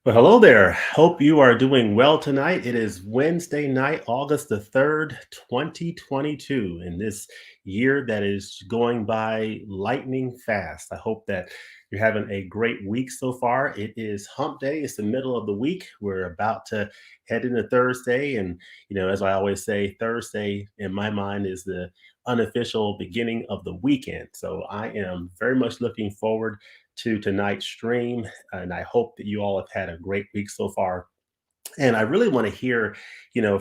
Well, hello there. Hope you are doing well tonight. It is Wednesday night, August the 3rd, 2022, in this year that is going by lightning fast. I hope that you're having a great week so far. It is hump day, it's the middle of the week. We're about to head into Thursday. And, as I always say, Thursday in my mind is the unofficial beginning of the weekend. So I am very much looking forward to tonight's stream. And I hope that you all have had a great week so far. And I really want to hear,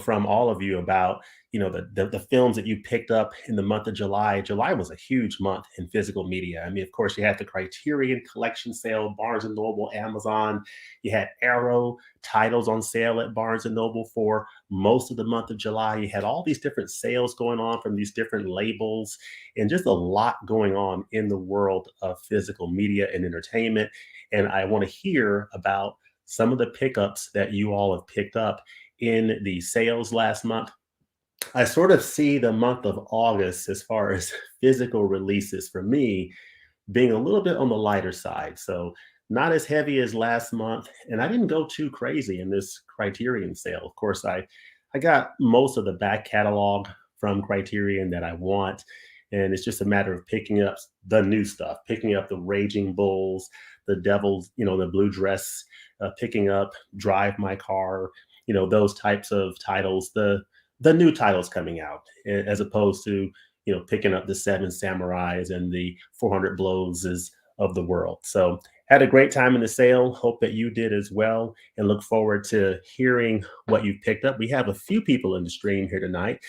from all of you about, the films that you picked up in the month of July. July was a huge month in physical media. I mean, of course, you had the Criterion Collection sale, Barnes and Noble, Amazon. You had Arrow titles on sale at Barnes and Noble for most of the month of July. You had all these different sales going on from these different labels, and just a lot going on in the world of physical media and entertainment. And I want to hear about some of the pickups that you all have picked up in the sales last month. I sort of see the month of August as far as physical releases for me being a little bit on the lighter side. So not as heavy as last month. And I didn't go too crazy in this Criterion sale. Of course, I got most of the back catalog from Criterion that I want. And it's just a matter of picking up the new stuff, picking up the Raging Bulls, the Devils, the Blue Dress, picking up Drive My Car, those types of titles, the new titles coming out, as opposed to picking up the Seven Samurais and the 400 Blows of the world. So had a great time in the sale. Hope that you did as well, and look forward to hearing what you've picked up. We have a few people in the stream here tonight.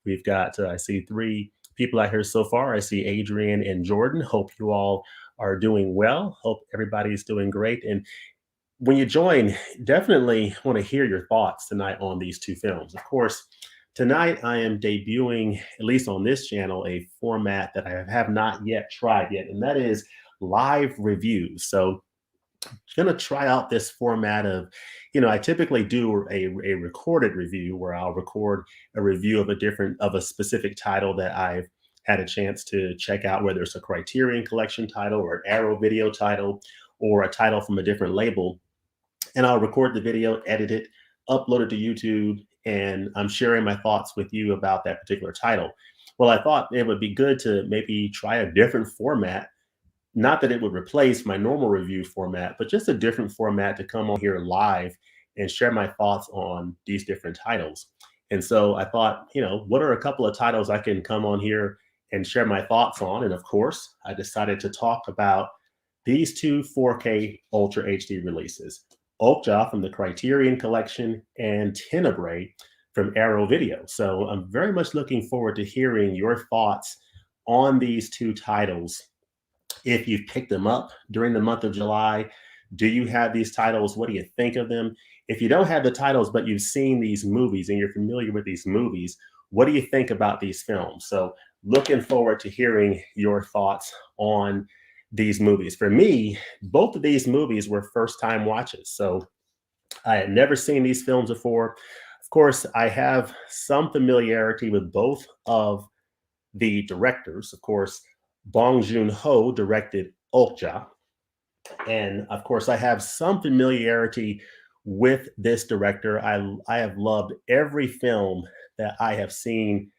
We've got I see three people out here so far. I see Adrian and Jordan. Hope you all are doing well. Hope everybody's doing great. And when you join, definitely want to hear your thoughts tonight on these two films. Of course, tonight I am debuting, at least on this channel, a format that I have not yet tried yet, and that is live reviews. So I'm going to try out this format of, I typically do a recorded review where I'll record a review of a specific title that I've had a chance to check out, whether it's a Criterion Collection title or an Arrow video title or a title from a different label. And I'll record the video, edit it, upload it to YouTube, and I'm sharing my thoughts with you about that particular title. Well, I thought it would be good to maybe try a different format. Not that it would replace my normal review format, but just a different format to come on here live and share my thoughts on these different titles. And so I thought, what are a couple of titles I can come on here and share my thoughts on? And of course, I decided to talk about these two 4K Ultra HD releases, Okja from the Criterion Collection and Tenebrae from Arrow Video. So I'm very much looking forward to hearing your thoughts on these two titles. If you've picked them up during the month of July, do you have these titles? What do you think of them? If you don't have the titles, but you've seen these movies and you're familiar with these movies, what do you think about these films? So looking forward to hearing your thoughts on these movies. For me, both of these movies were first time watches. So I had never seen these films before. Of course, I have some familiarity with both of the directors. Of course, Bong Joon-ho directed Okja. And of course, I have some familiarity with this director. I have loved every film that I have seen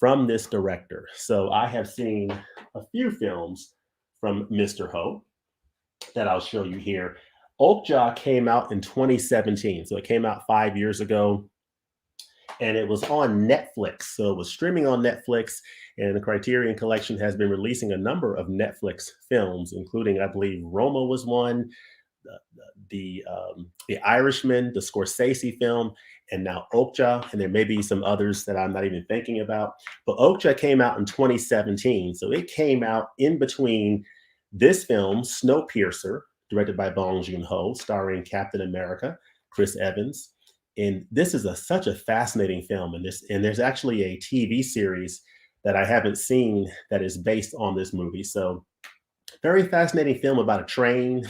from this director. So I have seen a few films from Mr. Ho that I'll show you here. Okja came out in 2017. So it came out 5 years ago, and it was on Netflix. So it was streaming on Netflix, and the Criterion Collection has been releasing a number of Netflix films, including, I believe, Roma was one, the Irishman, the Scorsese film, and now Okja, and there may be some others that I'm not even thinking about. But Okja came out in 2017, so it came out in between this film, Snowpiercer, directed by Bong Joon-ho, starring Captain America, Chris Evans. And this is such a fascinating film. And there's actually a TV series that I haven't seen that is based on this movie. So very fascinating film about a train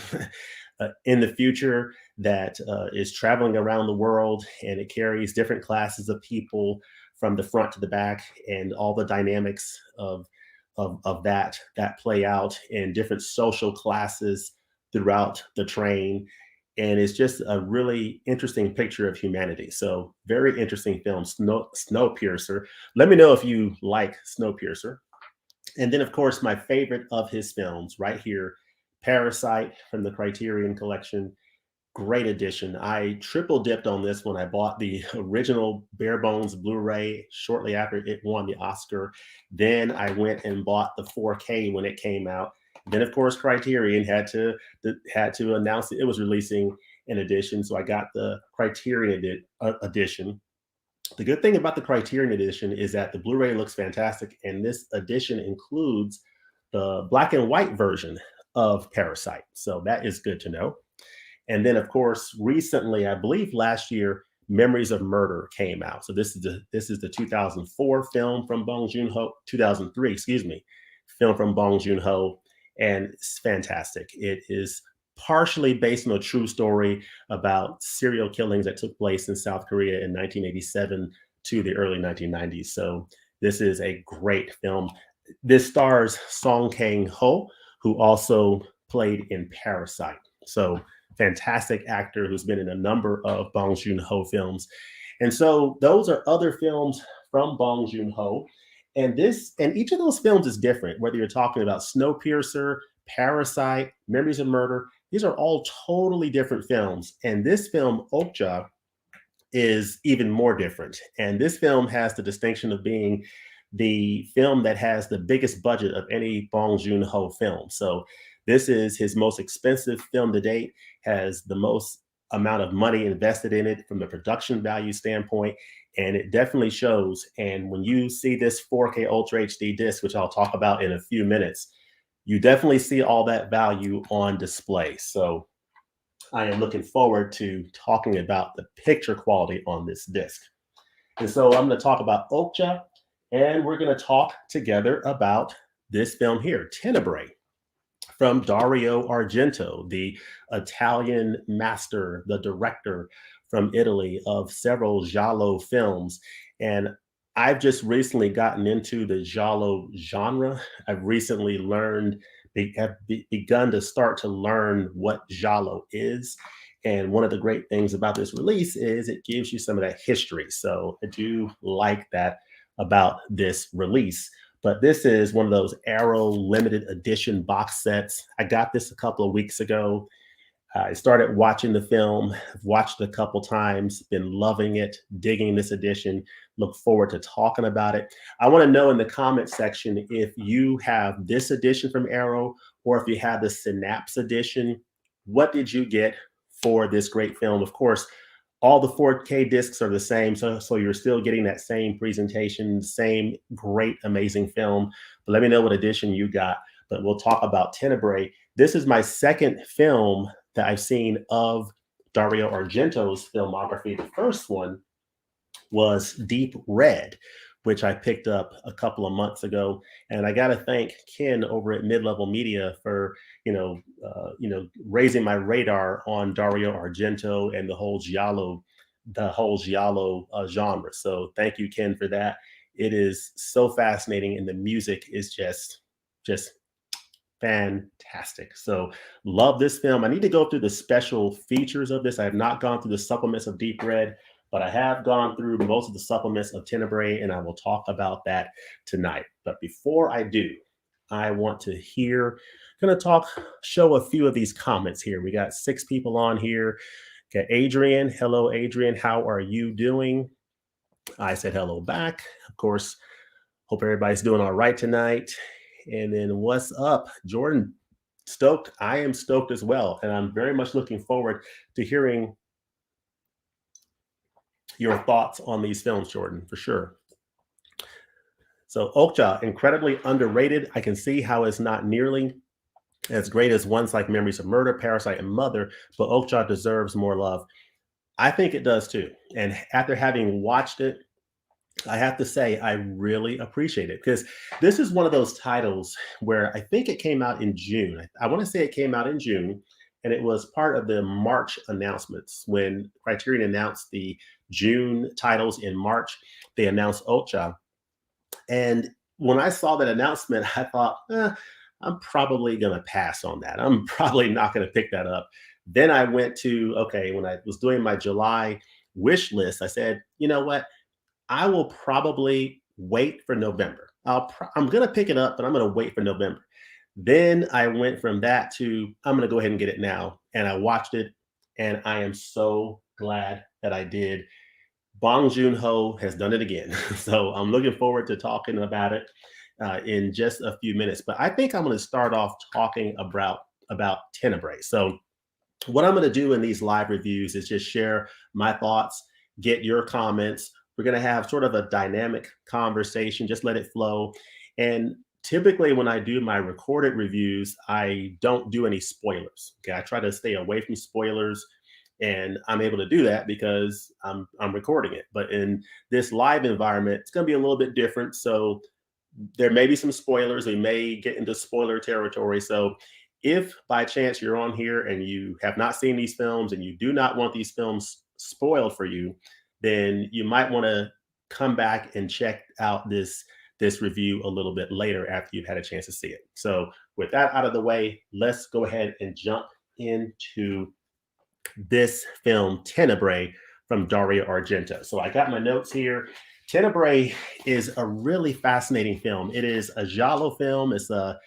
in the future that is traveling around the world, and it carries different classes of people from the front to the back, and all the dynamics of that play out in different social classes throughout the train. and it's just a really interesting picture of humanity. So very interesting film, Snowpiercer. Let me know if you like Snowpiercer. And then, of course, my favorite of his films right here, Parasite from the Criterion Collection. Great edition. I triple dipped on this when I bought the original bare bones Blu-ray shortly after it won the Oscar. Then I went and bought the 4K when it came out. Then, of course, Criterion had to announce that it was releasing an edition, so I got the Criterion edition. The good thing about the Criterion edition is that the Blu-ray looks fantastic, and this edition includes the black and white version of Parasite. So that is good to know. And then, of course, recently, I believe last year, Memories of Murder came out. So this is the 2004 film from Bong Joon-ho, 2003, excuse me, film from Bong Joon-ho, and it's fantastic. It is partially based on a true story about serial killings that took place in South Korea in 1987 to the early 1990s. So this is a great film. This stars Song Kang-ho, who also played in Parasite. So fantastic actor who's been in a number of Bong Joon-ho films. And so those are other films from Bong Joon-ho. And each of those films is different, whether you're talking about Snowpiercer, Parasite, Memories of Murder. These are all totally different films. And this film, Okja, is even more different. And this film has the distinction of being the film that has the biggest budget of any Bong Joon-ho film. So this is his most expensive film to date, has the most amount of money invested in it from the production value standpoint, and it definitely shows. And when you see this 4K Ultra HD disc, which I'll talk about in a few minutes, you definitely see all that value on display. So I am looking forward to talking about the picture quality on this disc. And so I'm going to talk about Okja, and we're going to talk together about this film here, Tenebrae, from Dario Argento, the Italian master, the director from Italy of several giallo films. And I've just recently gotten into the giallo genre. I've recently begun to start to learn what giallo is. And one of the great things about this release is it gives you some of that history. So I do like that about this release. But this is one of those Arrow limited edition box sets. I got this a couple of weeks ago. I started watching the film, I've watched it a couple times, been loving it, digging this edition, look forward to talking about it. I want to know in the comment section if you have this edition from Arrow or if you have the Synapse edition. What did you get for this great film? Of course, all the 4K discs are the same, so you're still getting that same presentation, same great, amazing film. But let me know what edition you got. But we'll talk about Tenebrae. This is my second film that I've seen of Dario Argento's filmography. The first one was Deep Red, which I picked up a couple of months ago, and I got to thank Ken over at Mid Level Media for raising my radar on Dario Argento and the whole giallo genre. So thank you, Ken, for that. It is so fascinating, and the music is just fantastic. So love this film. I need to go through the special features of this. I have not gone through the supplements of Deep Red, but I have gone through most of the supplements of Tenebrae, and I will talk about that tonight. But before I do, I want to show a few of these comments here. We got 6 people on here. Got Adrian. Hello, Adrian. How are you doing? I said hello back. Of course, hope everybody's doing all right tonight. And then what's up, Jordan? Stoked. I am stoked as well. And I'm very much looking forward to hearing your thoughts on these films, Jordan, for sure. So Okja, incredibly underrated. I can see how it's not nearly as great as ones like Memories of Murder, Parasite, and Mother, but Okja deserves more love. I think it does too. And after having watched it, I have to say, I really appreciate it because this is one of those titles where I think it came out in June. I want to say it came out in June, and it was part of the March announcements. When Criterion announced the June titles in March, they announced Okja. And when I saw that announcement, I thought, I'm probably going to pass on that. I'm probably not going to pick that up. Then I went to, okay, when I was doing my July wish list, I said, you know what? I will probably wait for November. I'm gonna pick it up, but I'm gonna wait for November. Then I went from that to I'm gonna go ahead and get it now, and I watched it, and I am so glad that I did. Bong Joon Ho has done it again, so I'm looking forward to talking about it in just a few minutes. But I think I'm going to start off talking about Tenebrae. So what I'm going to do in these live reviews is just share my thoughts, get your comments. We're going to have sort of a dynamic conversation, just let it flow. And typically, when I do my recorded reviews, I don't do any spoilers. Okay, I try to stay away from spoilers. And I'm able to do that because I'm recording it. But in this live environment, it's going to be a little bit different. So there may be some spoilers. We may get into spoiler territory. So if by chance you're on here and you have not seen these films and you do not want these films spoiled for you, then you might want to come back and check out this review a little bit later after you've had a chance to see it. So with that out of the way, let's go ahead and jump into this film Tenebrae from Dario Argento. So I got my notes here. Tenebrae is a really fascinating film. It is a giallo film. It's that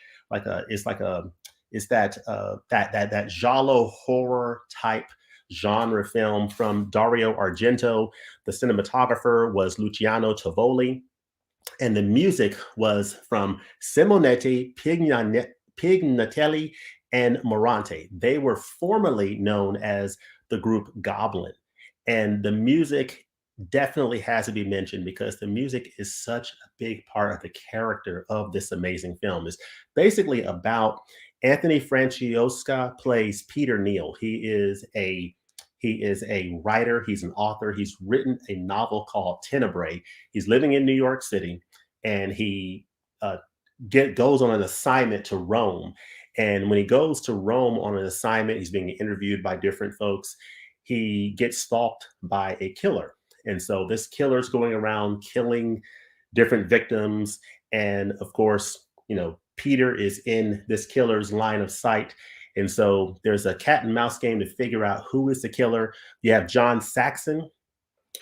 giallo horror type genre film from Dario Argento. The cinematographer was Luciano Tovoli, and the music was from Simonetti, Pignatelli, and Morante. They were formerly known as the group Goblin. And the music definitely has to be mentioned because the music is such a big part of the character of this amazing film. It's basically about Anthony Franciosa plays Peter Neal. He is a writer, he's an author, he's written a novel called Tenebrae. He's living in New York City, and he uh, goes on an assignment to Rome. And when he goes to Rome on an assignment, he's being interviewed by different folks. He gets stalked by a killer. And so this killer is going around killing different victims. And of course, Peter is in this killer's line of sight. And so there's a cat and mouse game to figure out who is the killer. You have John Saxon,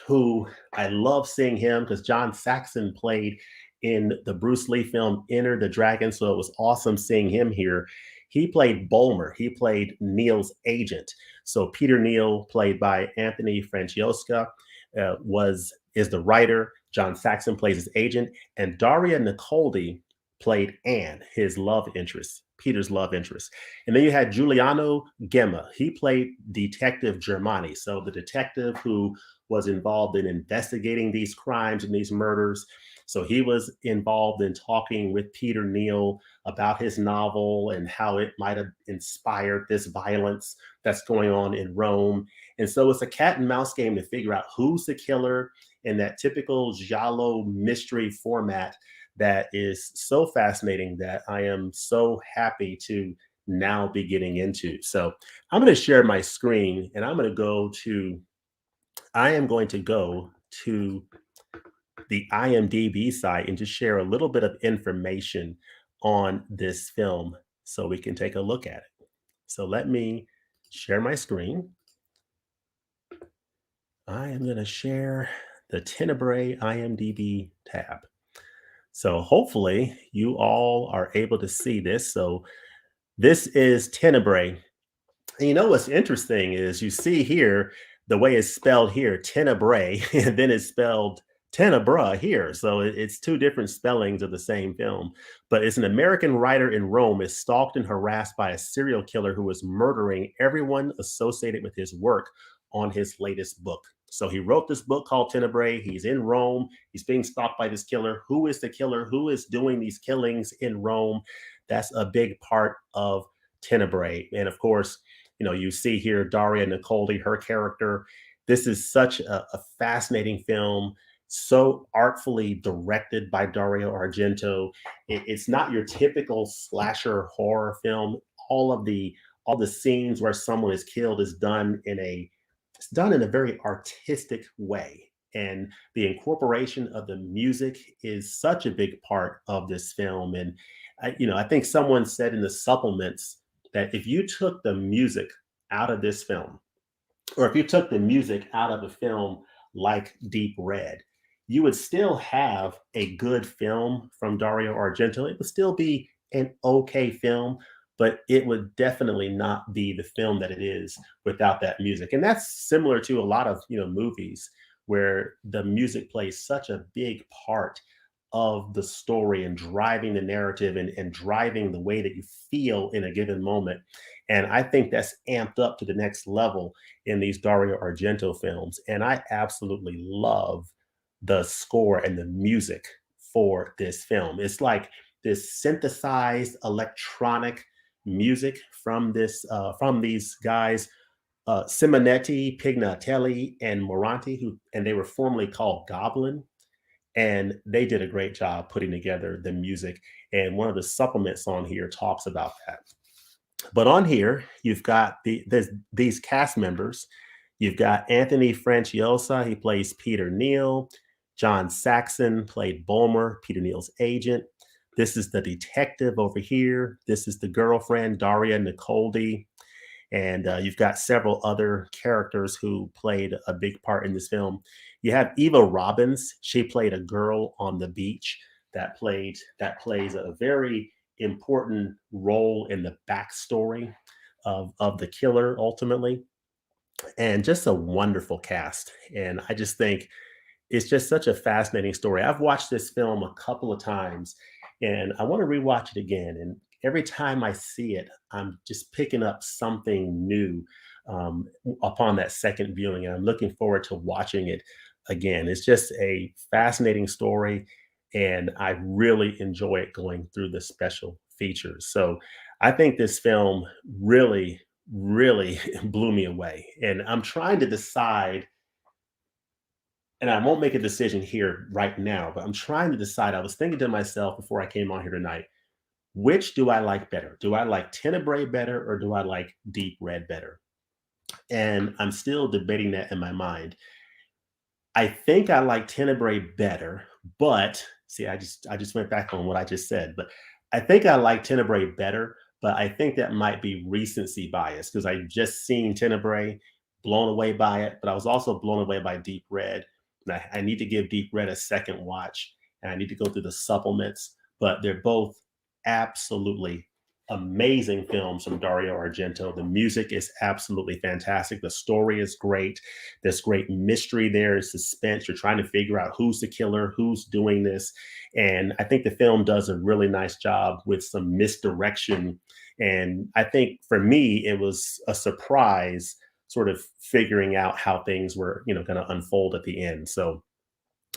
who I love seeing him because John Saxon played in the Bruce Lee film Enter the Dragon. So it was awesome seeing him here. He played Bulmer. He played Neil's agent. So Peter Neal, played by Anthony Franciosa, is the writer. John Saxon plays his agent, and Daria Nicoldi played Anne, his love interest, Peter's love interest. And then you had Giuliano Gemma. He played Detective Germani. So the detective who was involved in investigating these crimes and these murders. So he was involved in talking with Peter Neal about his novel and how it might have inspired this violence that's going on in Rome. And so it's a cat and mouse game to figure out who's the killer in that typical giallo mystery format that is so fascinating that I am so happy to now be getting into. So I'm going to share my screen and I am going to go to the IMDb site and just share a little bit of information on this film so we can take a look at it. So let me share my screen. I am going to share the Tenebrae IMDb tab. So hopefully you all are able to see this. So this is Tenebrae. And you know what's interesting is you see here the way it's spelled here, Tenebrae, and then it's spelled Tenebra here. So it's two different spellings of the same film. But it's an American writer in Rome is stalked and harassed by a serial killer who is murdering everyone associated with his work on his latest book. So he wrote this book called Tenebrae. He's in Rome. He's being stalked by this killer. Who is the killer? Who is doing these killings in Rome? That's a big part of Tenebrae. And of course, you see here Daria Nicoldi, her character. This is such a fascinating film, so artfully directed by Dario Argento. It's not your typical slasher horror film. All the scenes where someone is killed is it's done in a very artistic way. And the incorporation of the music is such a big part of this film. And I think someone said in the supplements that if you took the music out of this film, or if you took the music out of a film like Deep Red, you would still have a good film from Dario Argento. It would still be an okay film, but it would definitely not be the film that it is without that music. And that's similar to a lot of movies where the music plays such a big part of the story and driving the narrative and driving the way that you feel in a given moment. And I think that's amped up to the next level in these Dario Argento films. And I absolutely love the score and the music for this film. It's like this synthesized electronic music from these guys, Simonetti, Pignatelli, and Moranti, and they were formerly called Goblin, and they did a great job putting together the music. And one of the supplements on here talks about that. But on here, you've got these cast members. You've got Anthony Franciosa, he plays Peter Neal. John Saxon played Bulmer, Peter Neal's agent. This is the detective over here. This is the girlfriend, Daria Nicoldi. And you've got several other characters who played a big part in this film. You have Eva Robbins. She played a girl on the beach that plays a very important role in the backstory of the killer ultimately. And just a wonderful cast. And I just think it's just such a fascinating story. I've watched this film a couple of times and I want to rewatch it again. And every time I see it, I'm just picking up something new upon that second viewing. And I'm looking forward to watching it again. It's just a fascinating story. And I really enjoy it going through the special features. So I think this film really, really blew me away. And I'm trying to decide, and I won't make a decision here right now, but I'm trying to decide. I was thinking to myself before I came on here tonight, which do I like better? Do I like Tenebrae better or do I like Deep Red better? And I'm still debating that in my mind. I think I like Tenebrae better, but see, I just went back on what I just said. But I think I like Tenebrae better, but I think that might be recency bias because I just seen Tenebrae, blown away by it, but I was also blown away by Deep Red. And I need to give Deep Red a second watch, and I need to go through the supplements. But they're both absolutely amazing films from Dario Argento. The music is absolutely fantastic. The story is great. There's great mystery there, suspense. You're trying to figure out who's the killer, who's doing this. And I think the film does a really nice job with some misdirection. And I think for me, it was a surprise sort of figuring out how things were, going to unfold at the end. So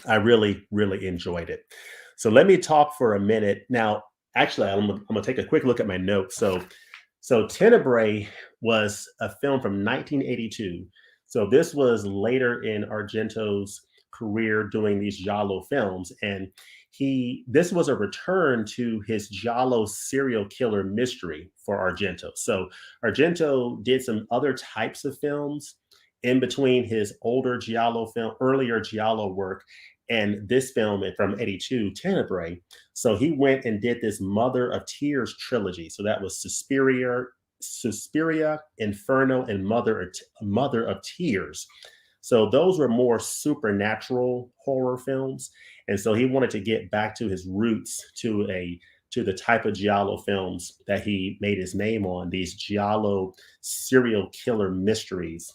I really, really enjoyed it. So let me talk for a minute. Now, actually, I'm gonna take a quick look at my notes. So Tenebrae was a film from 1982. So this was later in Argento's career doing these Giallo films. And this was a return to his Giallo serial killer mystery for Argento. So Argento did some other types of films in between his earlier Giallo work, and this film from 82, Tenebrae. So he went and did this Mother of Tears trilogy. So that was Suspiria, Inferno, and Mother of Tears. So those were more supernatural horror films. And so he wanted to get back to his roots to the type of Giallo films that he made his name on, these Giallo serial killer mysteries.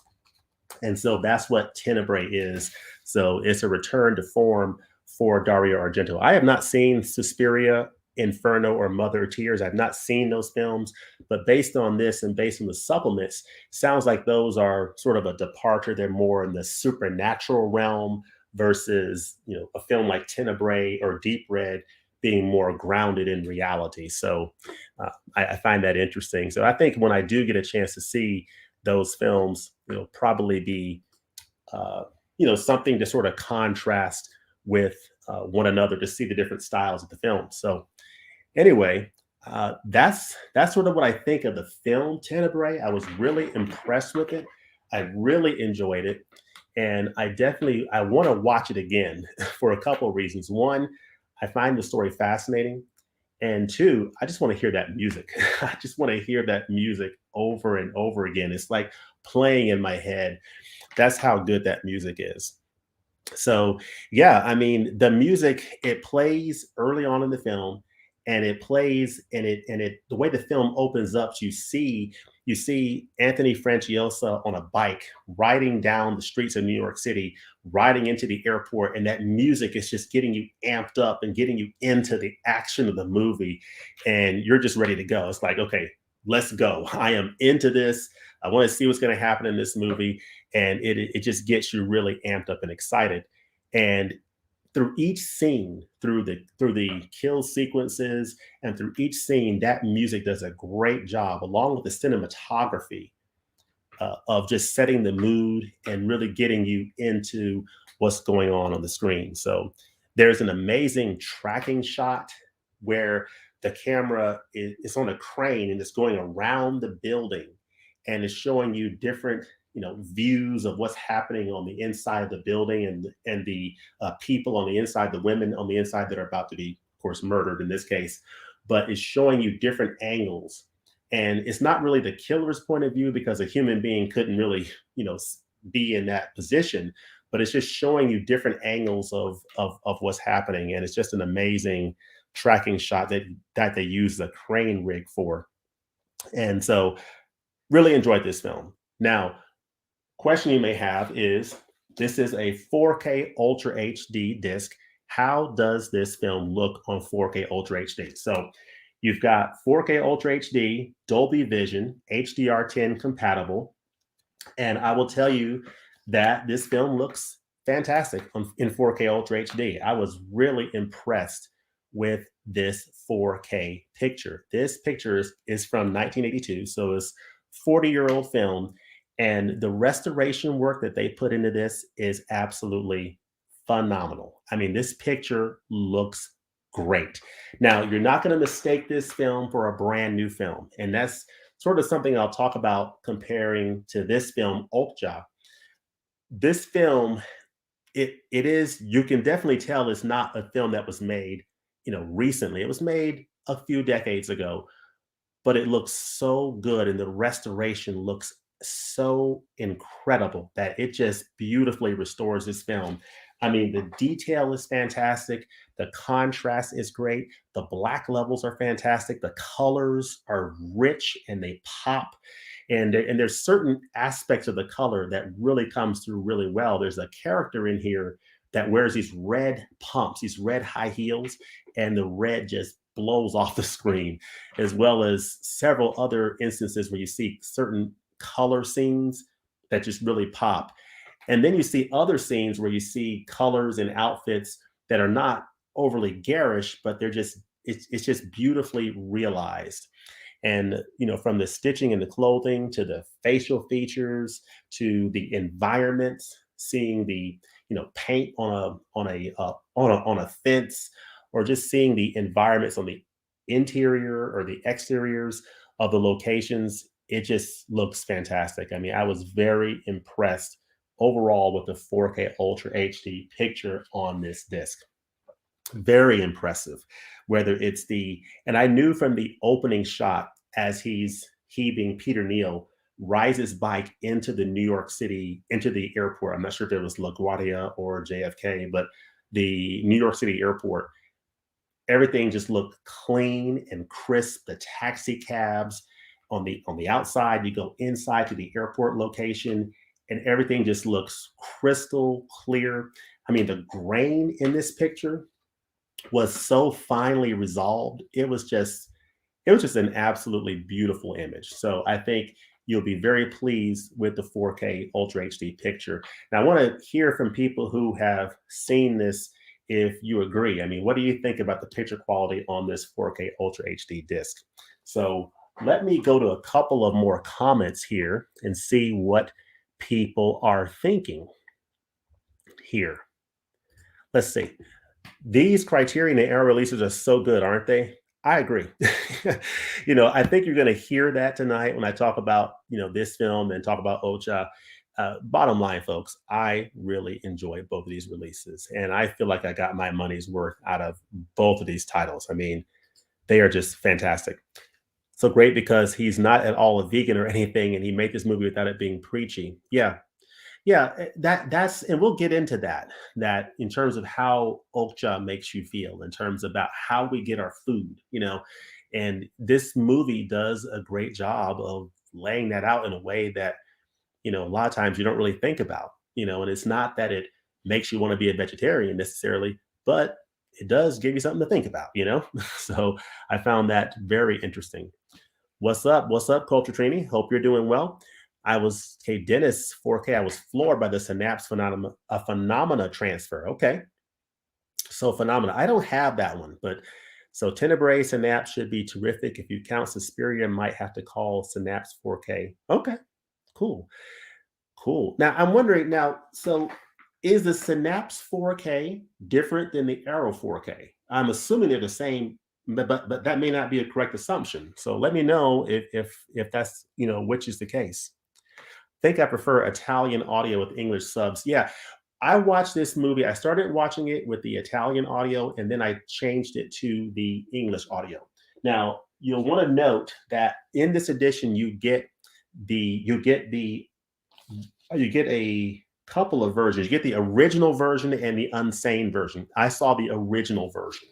And so that's what Tenebrae is. So it's a return to form for Dario Argento. I have not seen Suspiria, Inferno, or Mother of Tears. I've not seen those films, but based on this and based on the supplements, sounds like those are sort of a departure. They're more in the supernatural realm versus, a film like Tenebrae or Deep Red being more grounded in reality. So I find that interesting. So I think when I do get a chance to see those films, probably be something to sort of contrast with one another to see the different styles of the film. So anyway, that's sort of what I think of the film Tenebrae. I was really impressed with it. I really enjoyed it, and I want to watch it again for a couple of reasons. One, I find the story fascinating. And two, I just want to hear that music. I just want to hear that music over and over again. It's like playing in my head. That's how good that music is. So, yeah, I mean, the music, it plays early on in the film, and it plays and it the way the film opens up, you see Anthony Franciosa on a bike riding down the streets of New York City, riding into the airport, and that music is just getting you amped up and getting you into the action of the movie, and you're just ready to go. It's like, okay, let's go. I am into this. I want to see what's going to happen in this movie, and it just gets you really amped up and excited. And through each scene, through the kill sequences, and through each scene, that music does a great job, along with the cinematography, of just setting the mood and really getting you into what's going on the screen. So there's an amazing tracking shot where the camera is on a crane and it's going around the building and it's showing you different, views of what's happening on the inside of the building, and the people on the inside, the women on the inside that are about to be, of course, murdered in this case. But it's showing you different angles, and it's not really the killer's point of view because a human being couldn't really, be in that position, but it's just showing you different angles of what's happening, and it's just an amazing tracking shot that they use the crane rig for. And so really enjoyed this film. Now, question you may have is, this is a 4K Ultra HD disc. How does this film look on 4K Ultra HD? So you've got 4K Ultra HD, Dolby Vision, HDR10 compatible. And I will tell you that this film looks fantastic in 4K Ultra HD. I was really impressed with this 4K picture. This picture is from 1982, so it's 40-year-old film. And the restoration work that they put into this is absolutely phenomenal. I mean, this picture looks great. Now, you're not going to mistake this film for a brand new film. And that's sort of something I'll talk about comparing to this film, Okja. This film, it is, you can definitely tell it's not a film that was made, recently. It was made a few decades ago, but it looks so good and the restoration looks so incredible that it just beautifully restores this film. I mean, the detail is fantastic, the contrast is great, the black levels are fantastic, the colors are rich and they pop. And there's certain aspects of the color that really comes through really well. There's a character in here that wears these red pumps, these red high heels, and the red just blows off the screen, as well as several other instances where you see certain color scenes that just really pop. And then you see other scenes where you see colors and outfits that are not overly garish, but it's just beautifully realized. And from the stitching and the clothing to the facial features to the environments, seeing the paint on a fence, or just seeing the environments on the interior or the exteriors of the locations, it just looks fantastic. I mean, I was very impressed overall with the 4K Ultra HD picture on this disc. Very impressive. Whether it's and I knew from the opening shot, as he being Peter Neal rides his bike into the New York City, into the airport. I'm not sure if it was LaGuardia or JFK, but the New York City airport, everything just looked clean and crisp. The taxi cabs on the outside, you go inside to the airport location, and everything just looks crystal clear. I mean, the grain in this picture was so finely resolved. It was just an absolutely beautiful image. So I think you'll be very pleased with the 4K Ultra HD picture. Now I want to hear from people who have seen this, if you agree. I mean, what do you think about the picture quality on this 4K Ultra HD disc? So let me go to a couple of more comments here and see what people are thinking here. Let's see. These Criterion and Arrow releases are so good, aren't they? I agree. I think you're going to hear that tonight when I talk about, this film and talk about Ocha. Bottom line, folks, I really enjoy both of these releases, and I feel like I got my money's worth out of both of these titles. I mean, They are just fantastic. So great because he's not at all a vegan or anything, and he made this movie without it being preachy. Yeah, yeah, that's and we'll get into that. That in terms of how Okja makes you feel, in terms about how we get our food, and this movie does a great job of laying that out in a way that a lot of times you don't really think about, and it's not that it makes you want to be a vegetarian necessarily, but it does give you something to think about. So I found that very interesting. What's up? What's up, Culture Trini? Hope you're doing well. Hey, Dennis 4K. I was floored by the synapse phenomena transfer. Okay. So phenomena. I don't have that one, but so Tenebrae synapse should be terrific. If you count Suspiria, might have to call synapse 4K. Okay. Cool. Cool. Now I'm wondering so is the synapse 4K different than the Arrow 4K? I'm assuming they're the same, but that may not be a correct assumption. So let me know if that's which is the case. Think I prefer Italian audio with English subs. Yeah, I watched this movie. I started watching it with the Italian audio, and then I changed it to the English audio. Now you'll want to note that in this edition you get a couple of versions. You get the original version and the unsane version. I saw the original version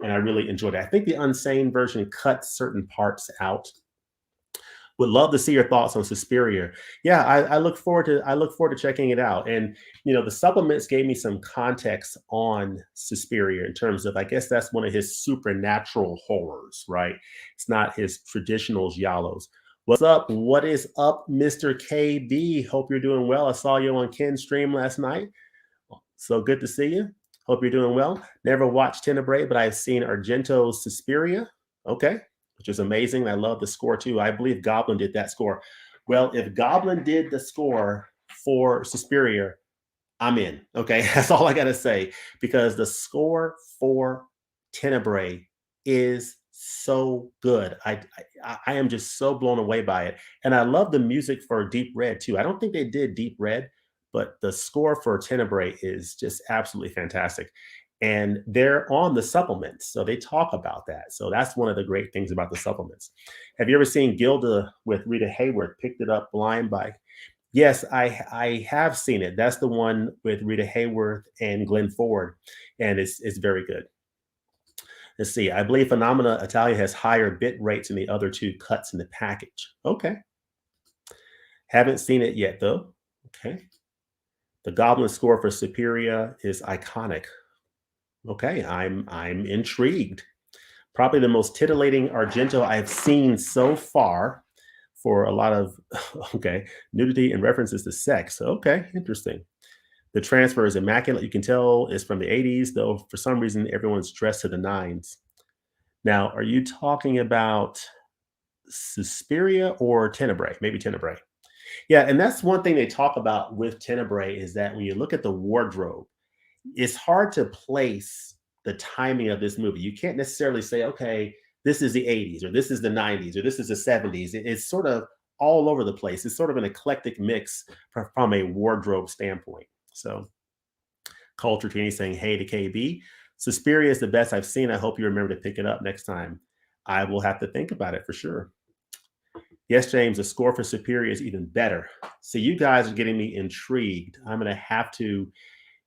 and I really enjoyed it. I think the unsane version cuts certain parts out. Would love to see your thoughts on Suspiria. Yeah, I look forward to checking it out. And the supplements gave me some context on Suspiria in terms of I guess that's one of his supernatural horrors, right? It's not his traditional giallos. What's up? What is up, Mr. KB? Hope you're doing well. I saw you on Ken's stream last night. So good to see you. Hope you're doing well. Never watched Tenebrae, but I've seen Argento's Suspiria. Okay, which is amazing. I love the score too. I believe Goblin did that score. Well, if Goblin did the score for Suspiria, I'm in. Okay, that's all I gotta say because the score for Tenebrae is so good. I am just so blown away by it, and I love the music for Deep Red too. I don't think they did Deep Red, but the score for Tenebrae is just absolutely fantastic. And they're on the supplements, so they talk about that. So that's one of the great things about the supplements. Have you ever seen Gilda with Rita Hayworth? Picked it up blind by Yes, I have seen it. That's the one with Rita Hayworth and Glenn Ford, and it's very good. Let's see. I believe Phenomena Italia has higher bit rates than the other two cuts in the package. Okay. Haven't seen it yet though. Okay. The Goblin score for Superior is iconic. Okay, I'm intrigued. Probably the most titillating Argento I've seen so far for a lot of okay nudity and references to sex. Okay, interesting. The transfer is immaculate. You can tell it's from the 80s, though for some reason everyone's dressed to the nines. Now, are you talking about Suspiria or Tenebrae? Maybe Tenebrae. Yeah, and that's one thing they talk about with Tenebrae is that when you look at the wardrobe, it's hard to place the timing of this movie. You can't necessarily say, okay, this is the 80s or this is the 90s or this is the 70s. It's sort of all over the place. It's sort of an eclectic mix from a wardrobe standpoint. So, Culture Teeny saying, hey to KB. Suspiria is the best I've seen. I hope you remember to pick it up next time. I will have to think about it for sure. Yes, James, the score for Superior is even better. So you guys are getting me intrigued. I'm gonna have to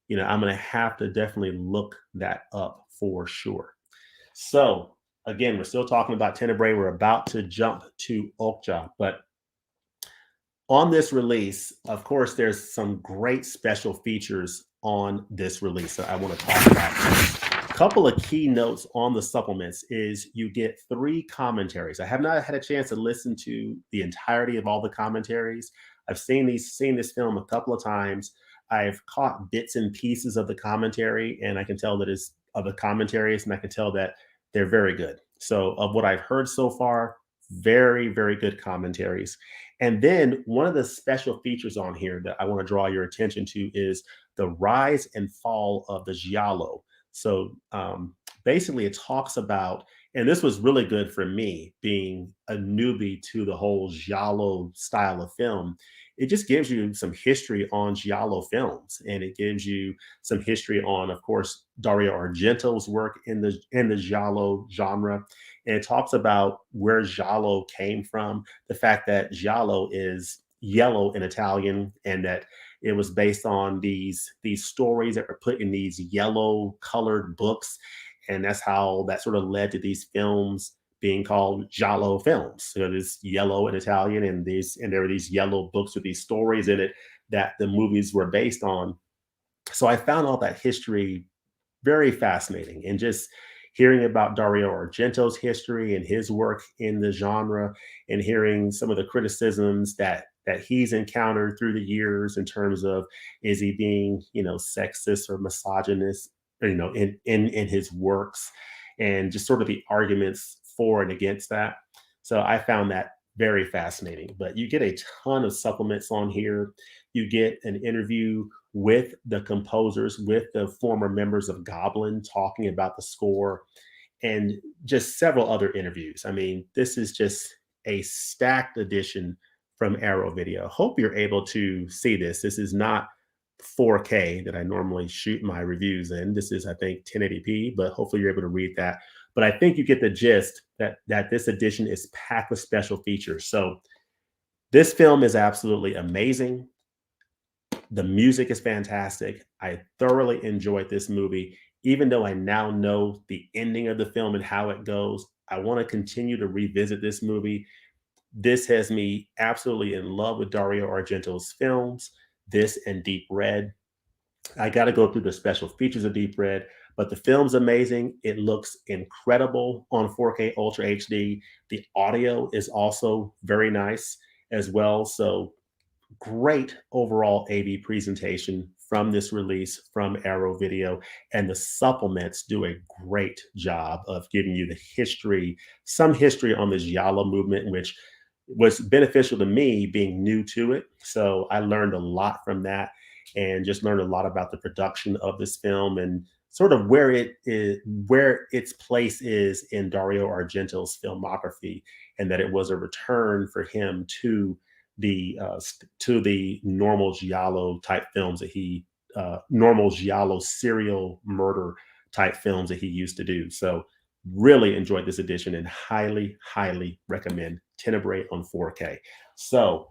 definitely look that up for sure. So again, we're still talking about Tenebrae. We're about to jump to Okja, but on this release, of course, there's some great special features on this release that I want to talk about. A couple of key notes on the supplements is you get 3 commentaries. I have not had a chance to listen to the entirety of all the commentaries. I've seen this film a couple of times. I've caught bits and pieces of the commentary, and I can tell that it's of the commentaries, and I can tell that they're very good. So, of what I've heard so far, very, very good commentaries. And then one of the special features on here that I want to draw your attention to is the rise and fall of the giallo. So basically, it talks about And this was really good for me being a newbie to the whole giallo style of film. It just gives you some history on giallo films, and it gives you some history on, of course, Dario Argento's work in the giallo genre. And it talks about where giallo came from, the fact that giallo is yellow in Italian, and that it was based on these stories that were put in these yellow colored books, and that's how that sort of led to these films being called giallo films. So it's yellow in Italian, and there were these yellow books with these stories in it that the movies were based on. So I found all that history very fascinating, and just hearing about Dario Argento's history and his work in the genre, and hearing some of the criticisms that he's encountered through the years in terms of, is he being, sexist or misogynist, in his works, and just sort of the arguments for and against that. So I found that very fascinating. But you get a ton of supplements on here. You get an interview with the composers, with the former members of Goblin, talking about the score, and just several other interviews. I mean, this is just a stacked edition from Arrow Video. Hope you're able to see this. This is not 4K that I normally shoot my reviews in. This is, I think, 1080p, but hopefully you're able to read that. But I think you get the gist that this edition is packed with special features. So this film is absolutely amazing. The music is fantastic. I thoroughly enjoyed this movie. Even though I now know the ending of the film and how it goes, I want to continue to revisit this movie. This has me absolutely in love with Dario Argento's films, this and Deep Red. I got to go through the special features of Deep Red, but the film's amazing. It looks incredible on 4K Ultra HD. The audio is also very nice as well. So great overall AV presentation from this release from Arrow Video, and the supplements do a great job of giving you the history, some history on the giallo movement, which was beneficial to me being new to it. So I learned a lot from that, and just learned a lot about the production of this film, and sort of where it is, where its place is in Dario Argento's filmography, and that it was a return for him to the normal giallo type films that he normal giallo serial murder type films that he used to do. So really enjoyed this edition, and highly recommend Tenebrae on 4K. So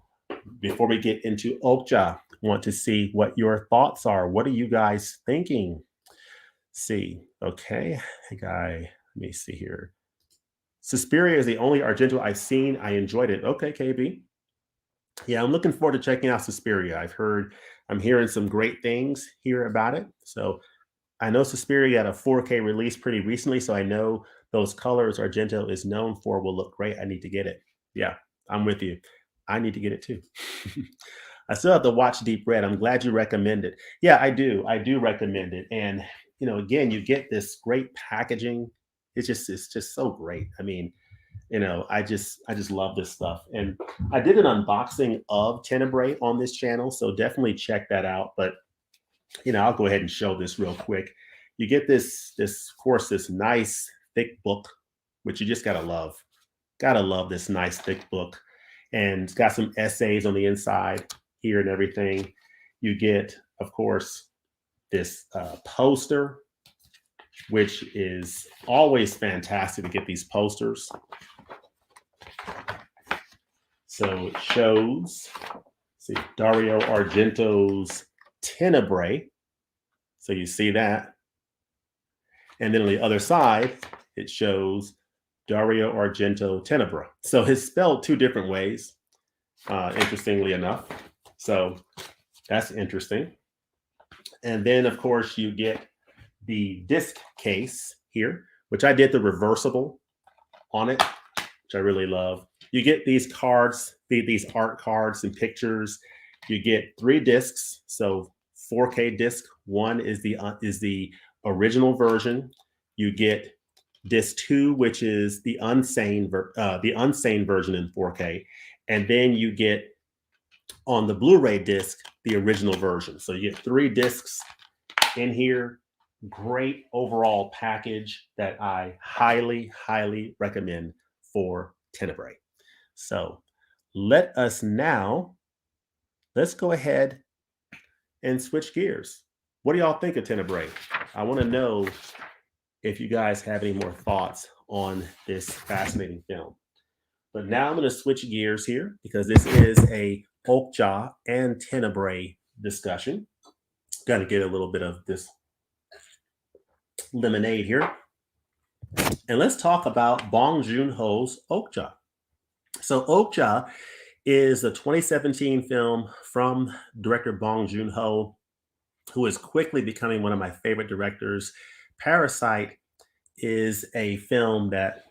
before we get into Okja, want to see what your thoughts are. What are you guys thinking? See, okay, let me see here. Suspiria is the only Argento I've seen. I enjoyed it. Okay, KB. Yeah, I'm looking forward to checking out Suspiria. I'm hearing some great things here about it. So I know Suspiria got a 4K release pretty recently, so I know those colors Argento is known for will look great. I need to get it. Yeah, I'm with you. I need to get it too. I still have to watch Deep Red. I'm glad you recommend it. Yeah, I do. I do recommend it. And again, you get this great packaging. It's just so great. I mean, I just love this stuff. And I did an unboxing of Tenebrae on this channel, so definitely check that out. But I'll go ahead and show this real quick. You get this of course, this nice thick book, which you just gotta love. Gotta love this nice thick book. And it's got some essays on the inside here and everything. You get, of course, this poster, which is always fantastic to get these posters. So it shows, see, Dario Argento's Tenebrae. So you see that. And then on the other side, it shows Dario Argento Tenebrae. So it's spelled two different ways, interestingly enough. So that's interesting. And then, of course, you get the disc case here, which I did the reversible on it, which I really love. You get these cards, these art cards and pictures. You get 3 discs. So 4K disc 1 is the original version. You get disc 2, which is the unsane version in 4K, and then you get on the Blu-ray disc the original version. So you get 3 discs in here. great overall package that I highly, highly recommend for Tenebrae. So let us now, let's go ahead and switch gears. What do y'all think of Tenebrae? I want to know if you guys have any more thoughts on this fascinating film. But now I'm going to switch gears here because this is a Okja and Tenebrae discussion. Got to get a little bit of this lemonade here. And let's talk about Bong Joon-ho's Okja. So Okja is a 2017 film from director Bong Joon-ho, who is quickly becoming one of my favorite directors. Parasite is a film that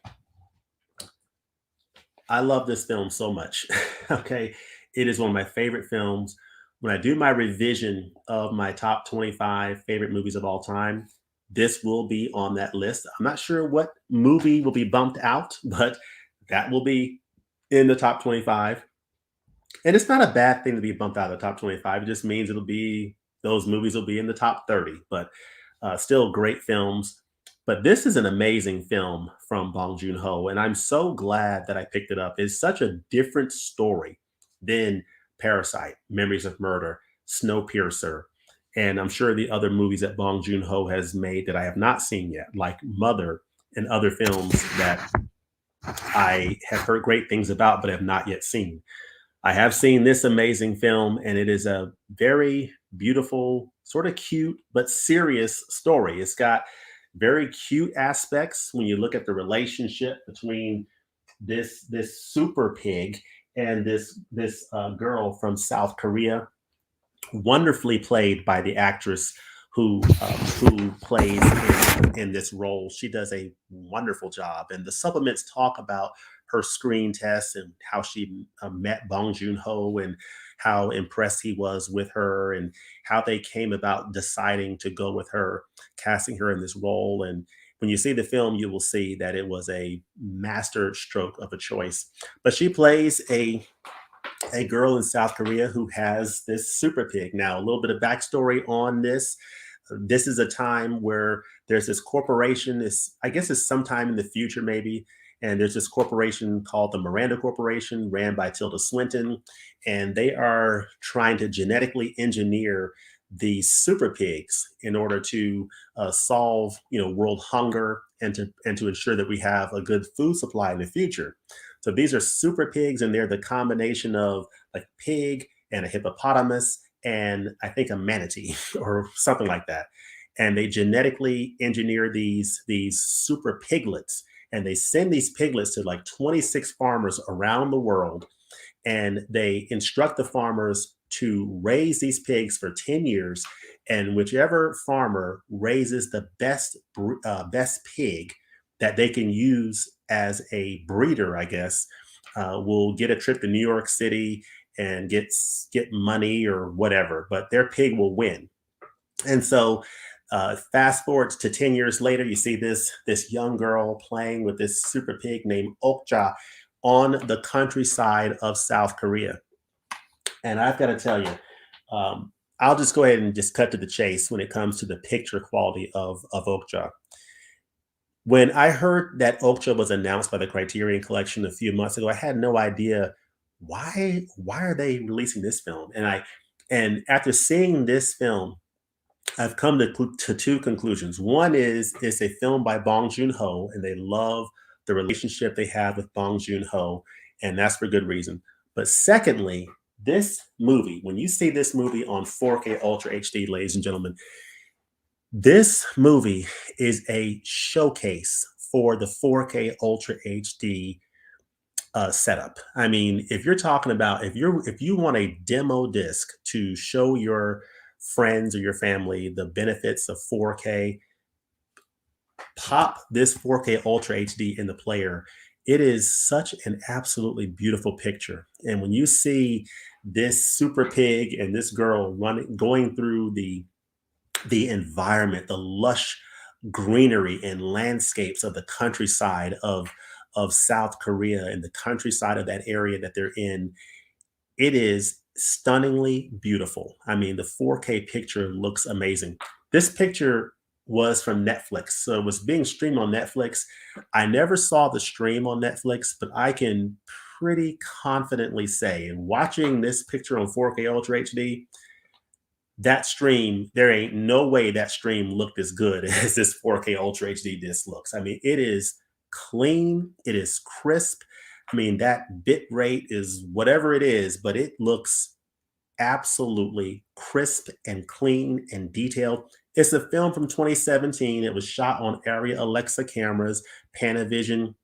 I love this film so much. Okay. It is one of my favorite films. When I do my revision of my top 25 favorite movies of all time, this will be on that list. I'm not sure what movie will be bumped out, but that will be in the top 25. And it's not a bad thing to be bumped out of the top 25. It just means those movies will be in the top 30, but still great films. But this is an amazing film from Bong Joon-ho, and I'm so glad that I picked it up. It's such a different story than Parasite, Memories of Murder, Snowpiercer, and I'm sure the other movies that Bong Joon-ho has made that I have not seen yet, like Mother and other films that I have heard great things about but have not yet seen. I have seen this amazing film, and it is a very beautiful, sort of cute, but serious story. It's got very cute aspects when you look at the relationship between this super pig and this girl from South Korea, wonderfully played by the actress who plays in this role. She does a wonderful job, and the supplements talk about her screen tests and how she met Bong Joon Ho and how impressed he was with her and how they came about deciding to go with her, casting her in this role. And when you see the film, you will see that it was a master stroke of a choice. But she plays a girl in South Korea who has this super pig. Now, a little bit of backstory on this. This is a time where there's this corporation, I guess it's sometime in the future, maybe. And there's this corporation called the Miranda Corporation, ran by Tilda Swinton. And they are trying to genetically engineer these super pigs in order to solve, world hunger and to ensure that we have a good food supply in the future. So these are super pigs, and they're the combination of like pig and a hippopotamus and I think a manatee or something like that. And they genetically engineer these super piglets, and they send these piglets to like 26 farmers around the world, and they instruct the farmers to raise these pigs for 10 years, and whichever farmer raises the best pig that they can use as a breeder, I guess, will get a trip to New York City and get money or whatever, but their pig will win. And so fast forward to 10 years later, you see this young girl playing with this super pig named Okja on the countryside of South Korea. And I've got to tell you, I'll just go ahead and just cut to the chase when it comes to the picture quality of Okja. When I heard that Okja was announced by the Criterion Collection a few months ago, I had no idea why are they releasing this film. And after seeing this film, I've come to two conclusions. One is it's a film by Bong Joon-ho, and they love the relationship they have with Bong Joon-ho, and that's for good reason. But secondly, this movie, when you see this movie on 4K Ultra HD, ladies and gentlemen, this movie is a showcase for the 4K Ultra HD setup. I mean, if you're talking about if you want a demo disc to show your friends or your family the benefits of 4K, pop this 4K Ultra HD in the player. It is such an absolutely beautiful picture. And when you see this super pig and this girl going through the environment, the lush greenery and landscapes of the countryside of South Korea and the countryside of that area that they're in, it is stunningly beautiful. I mean, the 4K picture looks amazing. This picture was from Netflix. So it was being streamed on Netflix. I never saw the stream on Netflix, but I can pretty confidently say, in watching this picture on 4K Ultra HD, that stream, there ain't no way that stream looked as good as this 4K Ultra HD disc looks. I mean, it is clean, it is crisp. I mean, that bit rate is whatever it is, but it looks absolutely crisp and clean and detailed. It's a film from 2017. It was shot on Area Alexa cameras, Panavision,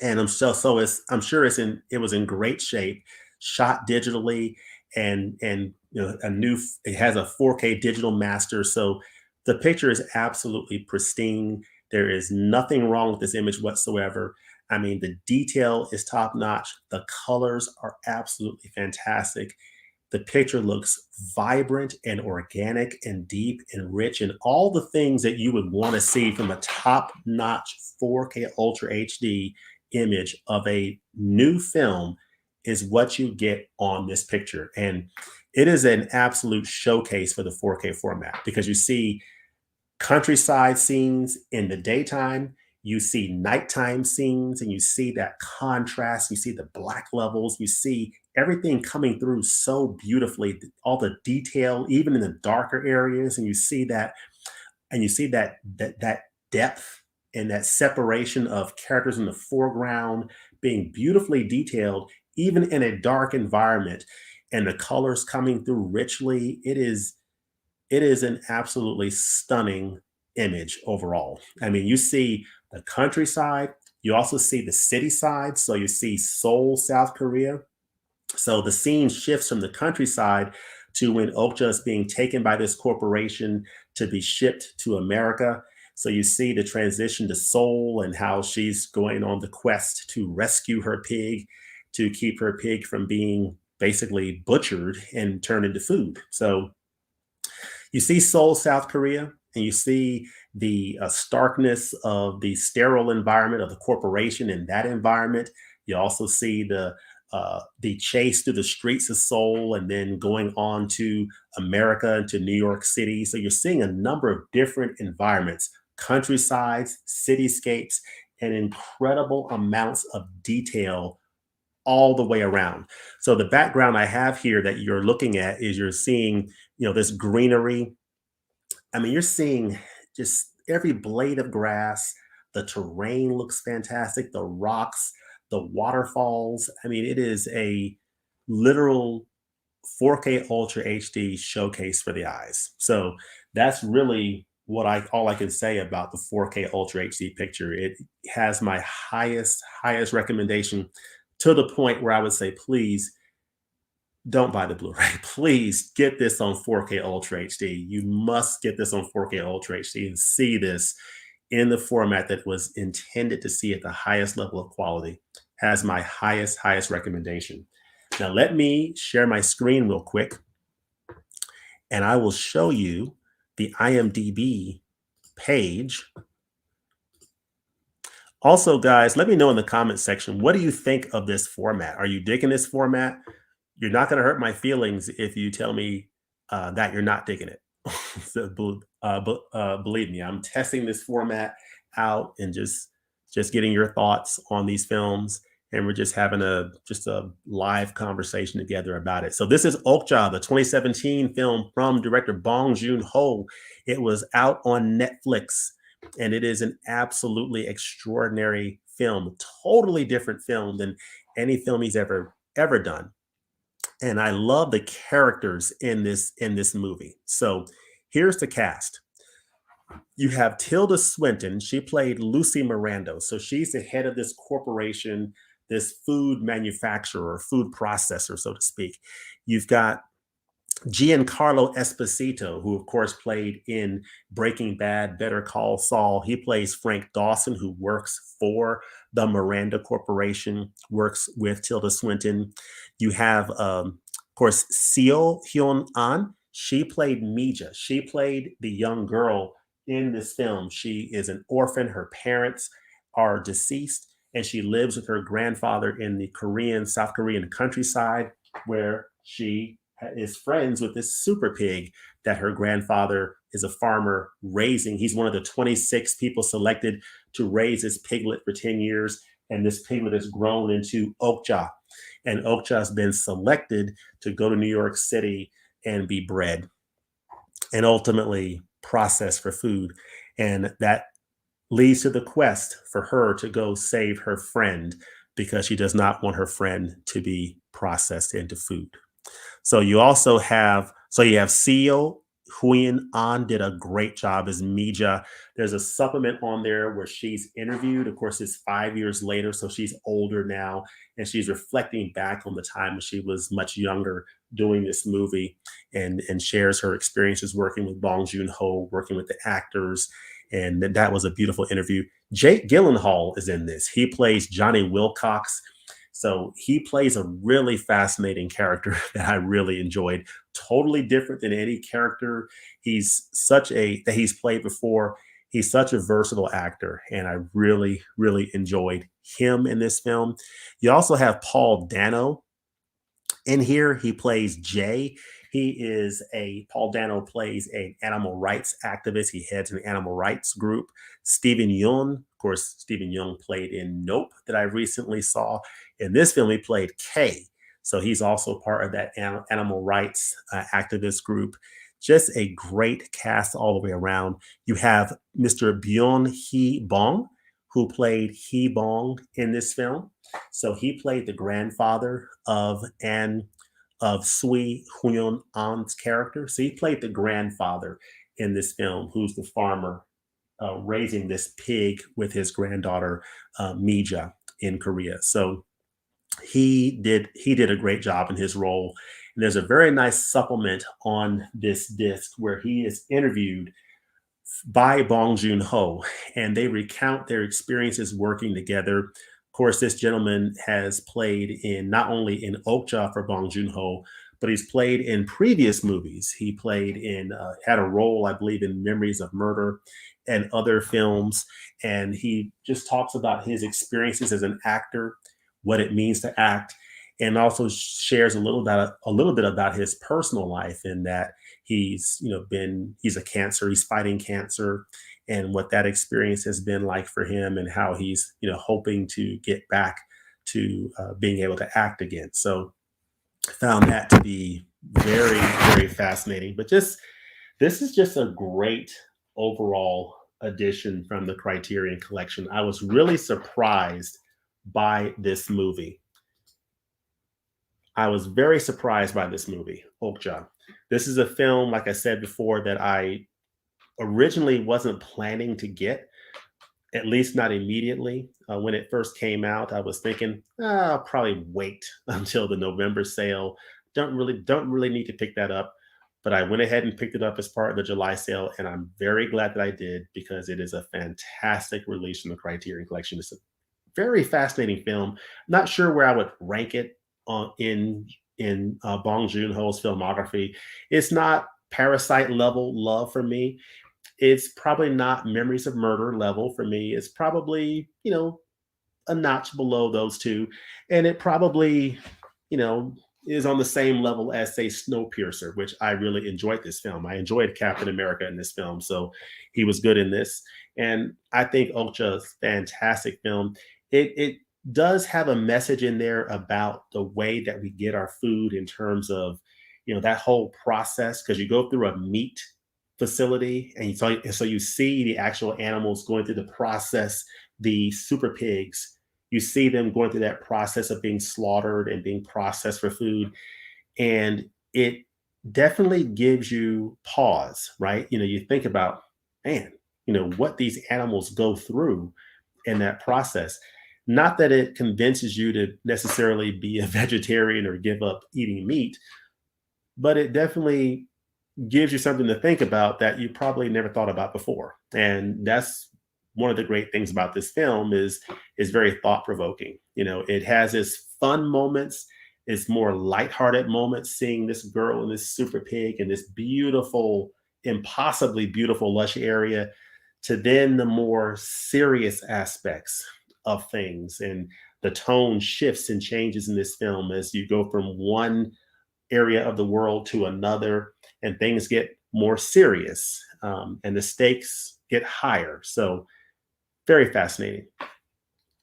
and I'm sure it was in great shape, shot digitally, and it has a 4K digital master, so the picture is absolutely pristine. There is nothing wrong with this image whatsoever. I mean, the detail is top notch. The colors are absolutely fantastic. The picture looks vibrant and organic and deep and rich and all the things that you would want to see from a top-notch 4K Ultra HD image of a new film is what you get on this picture. And it is an absolute showcase for the 4K format because you see countryside scenes in the daytime, you see nighttime scenes, and you see that contrast, you see the black levels, you see everything coming through so beautifully, all the detail, even in the darker areas, and you see that depth and that separation of characters in the foreground being beautifully detailed, even in a dark environment, and the colors coming through richly. It is an absolutely stunning image overall. I mean, you see the countryside, you also see the city side. So you see Seoul, South Korea. So the scene shifts from the countryside to when Okja is being taken by this corporation to be shipped to America. So you see the transition to Seoul and how she's going on the quest to rescue her pig, to keep her pig from being basically butchered and turned into food. So you see Seoul, South Korea, and you see the starkness of the sterile environment of the corporation in that environment. You also see the chase through the streets of Seoul and then going on to America and to New York City. So you're seeing a number of different environments, countrysides, cityscapes, and incredible amounts of detail all the way around. So the background I have here that you're looking at is you're seeing, this greenery. I mean, you're seeing just every blade of grass. The terrain looks fantastic. The rocks, the waterfalls. I mean, it is a literal 4K Ultra HD showcase for the eyes. So that's really what I all I can say about the 4K Ultra HD picture. It has my highest recommendation to the point where I would say, please don't buy the Blu-ray. Please get this on 4K Ultra HD. You must get this on 4K Ultra HD and see this in the format that was intended to see at the highest level of quality. Has my highest recommendation. Now let me share my screen real quick and I will show you the IMDb page. Also, guys, let me know in the comment section, what do you think of this format? Are you digging this format? You're not going to hurt my feelings if you tell me that you're not digging it. So, believe me, I'm testing this format out and just getting your thoughts on these films, and we're just having a live conversation together about it. So this is Okja, the 2017 film from director Bong Joon-ho. It was out on Netflix, and it is an absolutely extraordinary film, totally different film than any film he's ever done. And I love the characters in this movie. So here's the cast. You have Tilda Swinton. She played Lucy Miranda. So she's the head of this corporation, this food manufacturer, food processor, so to speak. You've got Giancarlo Esposito, who of course played in Breaking Bad, Better Call Saul. He plays Frank Dawson, who works for the Miranda Corporation, works with Tilda Swinton. You have, of course, Seo Hyun An. She played Mija. She played the young girl in this film. She is an orphan. Her parents are deceased, and she lives with her grandfather in the South Korean countryside, where she is friends with this super pig that her grandfather is a farmer raising. He's one of the 26 people selected to raise this piglet for 10 years. And this piglet has grown into Okja. And Okja has been selected to go to New York City and be bred and ultimately processed for food. And that leads to the quest for her to go save her friend because she does not want her friend to be processed into food. So you have CEO Huyen An did a great job as Mija. There's a supplement on there where she's interviewed. Of course, it's 5 years later, so she's older now, and she's reflecting back on the time when she was much younger doing this movie, and shares her experiences working with Bong Joon Ho, working with the actors, and that was a beautiful interview. Jake Gyllenhaal is in this. He plays Johnny Wilcox, so he plays a really fascinating character that I really enjoyed. Totally different than any character that he's played before. He's such a versatile actor, and I really, really enjoyed him in this film. You also have Paul Dano in here. He plays Jay. Paul Dano plays an animal rights activist. He heads an animal rights group. Stephen Yeun, of course, Stephen Yeun played in Nope that I recently saw. In this film, he played Kay. So he's also part of that animal rights activist group. Just a great cast all the way around. You have Mr. Byun Hee Bong, who played Hee Bong in this film. So he played the grandfather of Sui Hyun An's character. So he played the grandfather in this film, who's the farmer raising this pig with his granddaughter Mija in Korea. So he did a great job in his role. And there's a very nice supplement on this disc where he is interviewed by Bong Joon Ho, and they recount their experiences working together. Of course, this gentleman has played in not only in Okja for Bong Joon Ho, but he's played in previous movies. He had a role, I believe, in Memories of Murder and other films. And he just talks about his experiences as an actor, what it means to act, and also shares a little bit about his personal life, in that he's he's fighting cancer, and what that experience has been like for him, and how he's hoping to get back to being able to act again. So I found that to be very, very fascinating. But just this is just a great overall addition from the Criterion Collection. I was really surprised by this movie. I was very surprised by this movie, Okja. This is a film, like I said before, that I originally wasn't planning to get, at least not immediately. When it first came out, I was thinking, I'll probably wait until the November sale. Don't really need to pick that up. But I went ahead and picked it up as part of the July sale, and I'm very glad that I did, because it is a fantastic release from the Criterion Collection. It's a very fascinating film. Not sure where I would rank it in Bong Joon Ho's filmography. It's not Parasite level love for me. It's probably not Memories of Murder level for me. It's probably a notch below those two, and it probably you know is on the same level as, say, Snowpiercer, which I really enjoyed this film. I enjoyed Captain America in this film, so he was good in this. And I think Okja's fantastic film. It does have a message in there about the way that we get our food, in terms of that whole process, because you go through a meat facility, and so you see the actual animals going through the process, the super pigs. You see them going through that process of being slaughtered and being processed for food, and it definitely gives you pause, right? You think about, man, what these animals go through in that process. Not that it convinces you to necessarily be a vegetarian or give up eating meat, but it definitely gives you something to think about that you probably never thought about before. And that's one of the great things about this film, is very thought provoking. It has its fun moments, its more lighthearted moments, seeing this girl and this super pig in this beautiful, impossibly beautiful, lush area, to then the more serious aspects of things. And the tone shifts and changes in this film as you go from one area of the world to another, and things get more serious, and the stakes get higher. So very fascinating.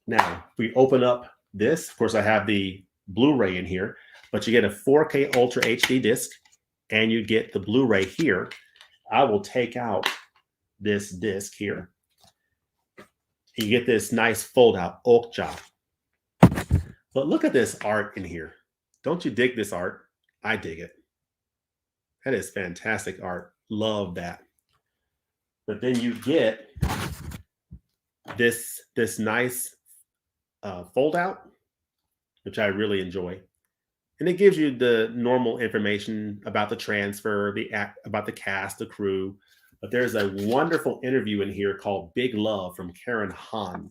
Now, if we open up this, of course, I have the Blu-ray in here, but you get a 4K Ultra HD disc, and you get the Blu-ray here. I will take out this disc here. You get this nice fold-out Okja. But look at this art in here. Don't you dig this art? I dig it. That is fantastic art. Love that. But then you get this nice fold out, which I really enjoy. And it gives you the normal information about the transfer, about the cast, the crew. But there's a wonderful interview in here called Big Love from Karen Han,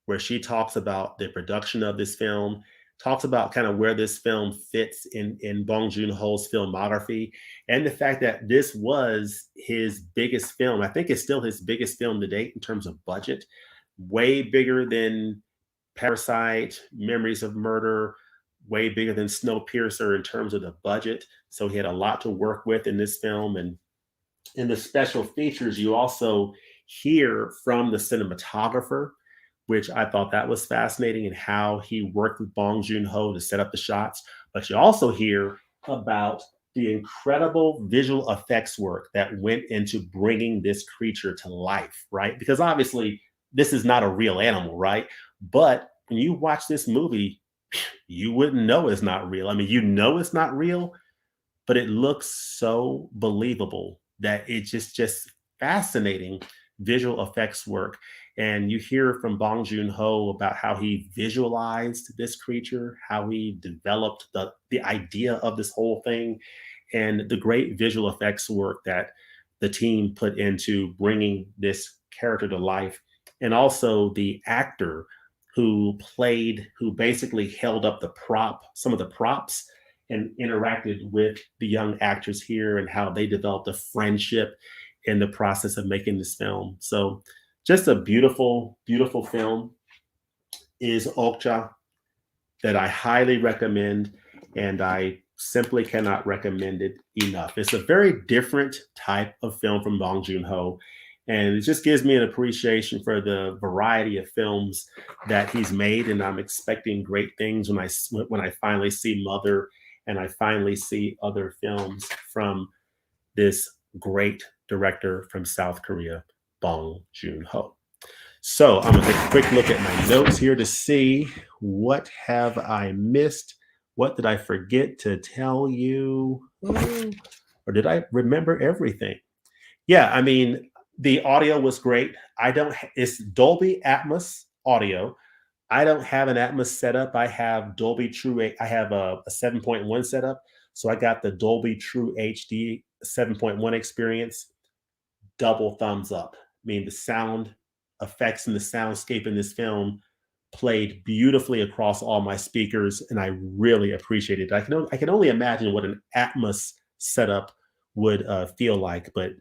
where she talks about the production of this film, talks about kind of where this film fits in Bong Joon-ho's filmography, and the fact that this was his biggest film. I think it's still his biggest film to date in terms of budget, way bigger than Parasite, Memories of Murder, way bigger than Snowpiercer in terms of the budget. So he had a lot to work with in this film. And in the special features, you also hear from the cinematographer, which I thought that was fascinating, and how he worked with Bong Joon-ho to set up the shots. But you also hear about the incredible visual effects work that went into bringing this creature to life, right? Because obviously this is not a real animal, right? But when you watch this movie, you wouldn't know it's not real. I mean, you know it's not real, but it looks so believable that it's just fascinating visual effects work. And you hear from Bong Joon-ho about how he visualized this creature, how he developed the idea of this whole thing, and the great visual effects work that the team put into bringing this character to life. And also the actor who basically held up some of the props and interacted with the young actors here, and how they developed a friendship in the process of making this film. So just a beautiful, beautiful film is Okja, that I highly recommend, and I simply cannot recommend it enough. It's a very different type of film from Bong Joon-ho, and it just gives me an appreciation for the variety of films that he's made, and I'm expecting great things when I finally see Mother, and I finally see other films from this great director from South Korea, Bong Joon-ho. So I'm gonna take a quick look at my notes here to see what have I missed. What did I forget to tell you? Or did I remember everything? Yeah, I mean, the audio was great. It's Dolby Atmos audio. I don't have an Atmos setup. I have Dolby True. I have a 7.1 setup. So I got the Dolby True HD 7.1 experience. Double thumbs up. I mean, the sound effects and the soundscape in this film played beautifully across all my speakers, and I really appreciate it. I can only imagine what an Atmos setup would feel like, but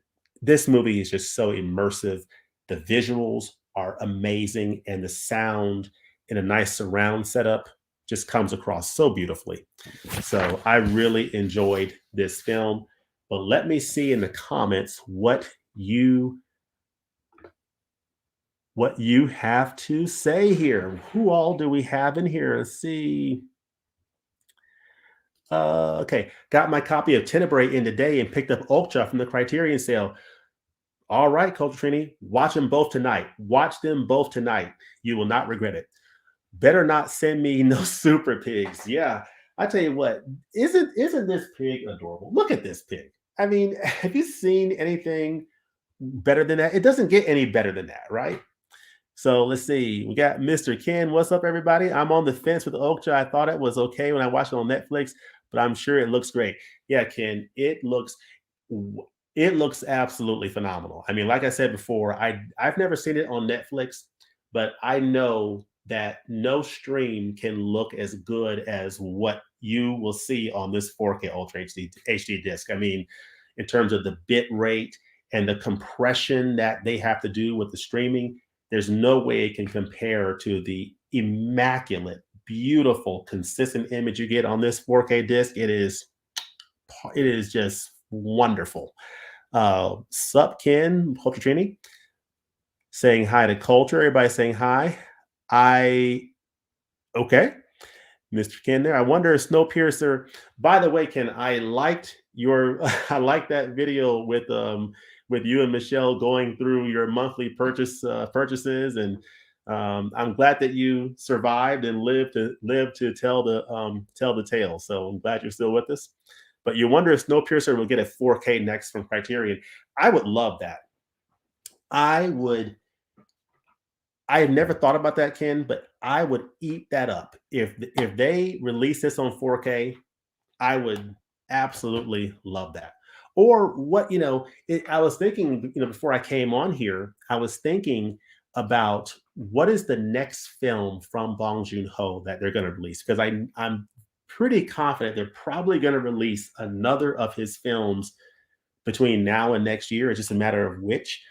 this movie is just so immersive. The visuals are amazing, and the sound in a nice surround setup just comes across so beautifully. So I really enjoyed this film. But let me see in the comments what you have to say here. Who all do we have in here? Let's see. Okay, got my copy of Tenebrae in today and picked up Okja from the Criterion sale. All right, Culture Trini, watch them both tonight. Watch them both tonight. You will not regret it. Better not send me no super pigs. Yeah, I tell you what, isn't this pig adorable? Look at this pig. I mean, have you seen anything better than that? It doesn't get any better than that, right? So let's see. We got Mr. Ken. What's up, everybody? I'm on the fence with Okja. I thought it was okay when I watched it on Netflix, but I'm sure it looks great. Yeah, Ken, it looks absolutely phenomenal. I mean, like I said before, I've never seen it on Netflix, but I know that no stream can look as good as what you will see on this 4K Ultra HD disc. I mean, in terms of the bit rate and the compression that they have to do with the streaming, there's no way it can compare to the immaculate beautiful, consistent image you get on this 4K disc. It is just wonderful. Sup Ken, hope you're training. Saying hi to culture. Everybody saying hi. I okay. Mr. Ken there. I wonder if Snowpiercer. By the way, Ken, I liked your I liked that video with you and Michelle going through your monthly purchases, and I'm glad that you survived and lived to tell the tale. So I'm glad you're still with us. But you wonder if Snowpiercer will get a 4K next from Criterion. I would love that. I would I have never thought about that, Ken, but I would eat that up if they release this on 4K. I would absolutely love that. Or what I was thinking, before I came on here, I was thinking about what is the next film from Bong Joon Ho that they're going to release, because I'm pretty confident they're probably going to release another of his films between now and next year. It's just a matter of which.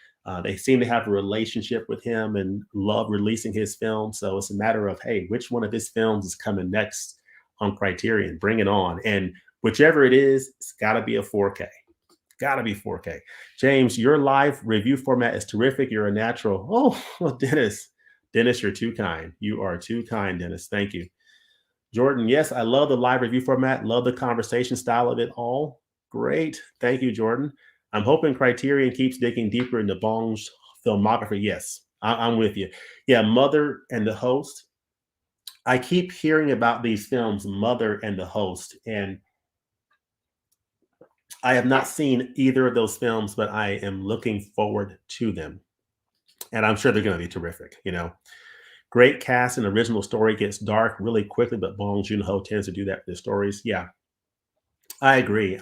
They seem to have a relationship with him and love releasing his film. So it's a matter of, hey, which one of his films is coming next on Criterion? Bring it on. And whichever it is, it's got to be a 4K. Got to be 4K. James, your live review format is terrific. You're a natural. Oh, well, Dennis. Dennis, you're too kind. You are too kind, Dennis. Thank you. Jordan, yes, I love the live review format. Love the conversation style of it all. Great. Thank you, Jordan. I'm hoping Criterion keeps digging deeper into Bong's filmography. Yes, I'm with you. Yeah, Mother and the Host. I keep hearing about these films, Mother and the Host, and I have not seen either of those films, but I am looking forward to them. And I'm sure they're going to be terrific. Great cast and original story gets dark really quickly, but Bong Joon-ho tends to do that with his stories. Yeah, I agree.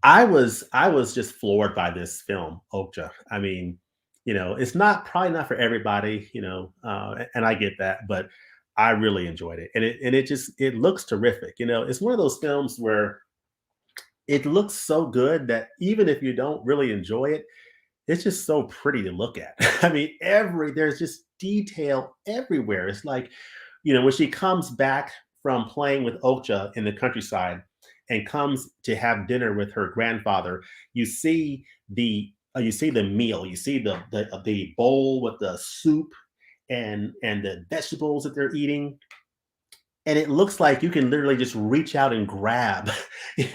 I was just floored by this film, Okja. I mean, it's not probably not for everybody, and I get that, but I really enjoyed it, and it looks terrific. It's one of those films where it looks so good that even if you don't really enjoy it, it's just so pretty to look at. I mean, there's just detail everywhere. It's like, when she comes back from playing with Okja in the countryside and comes to have dinner with her grandfather, you see the meal, you see the bowl with the soup and the vegetables that they're eating, and it looks like you can literally just reach out and grab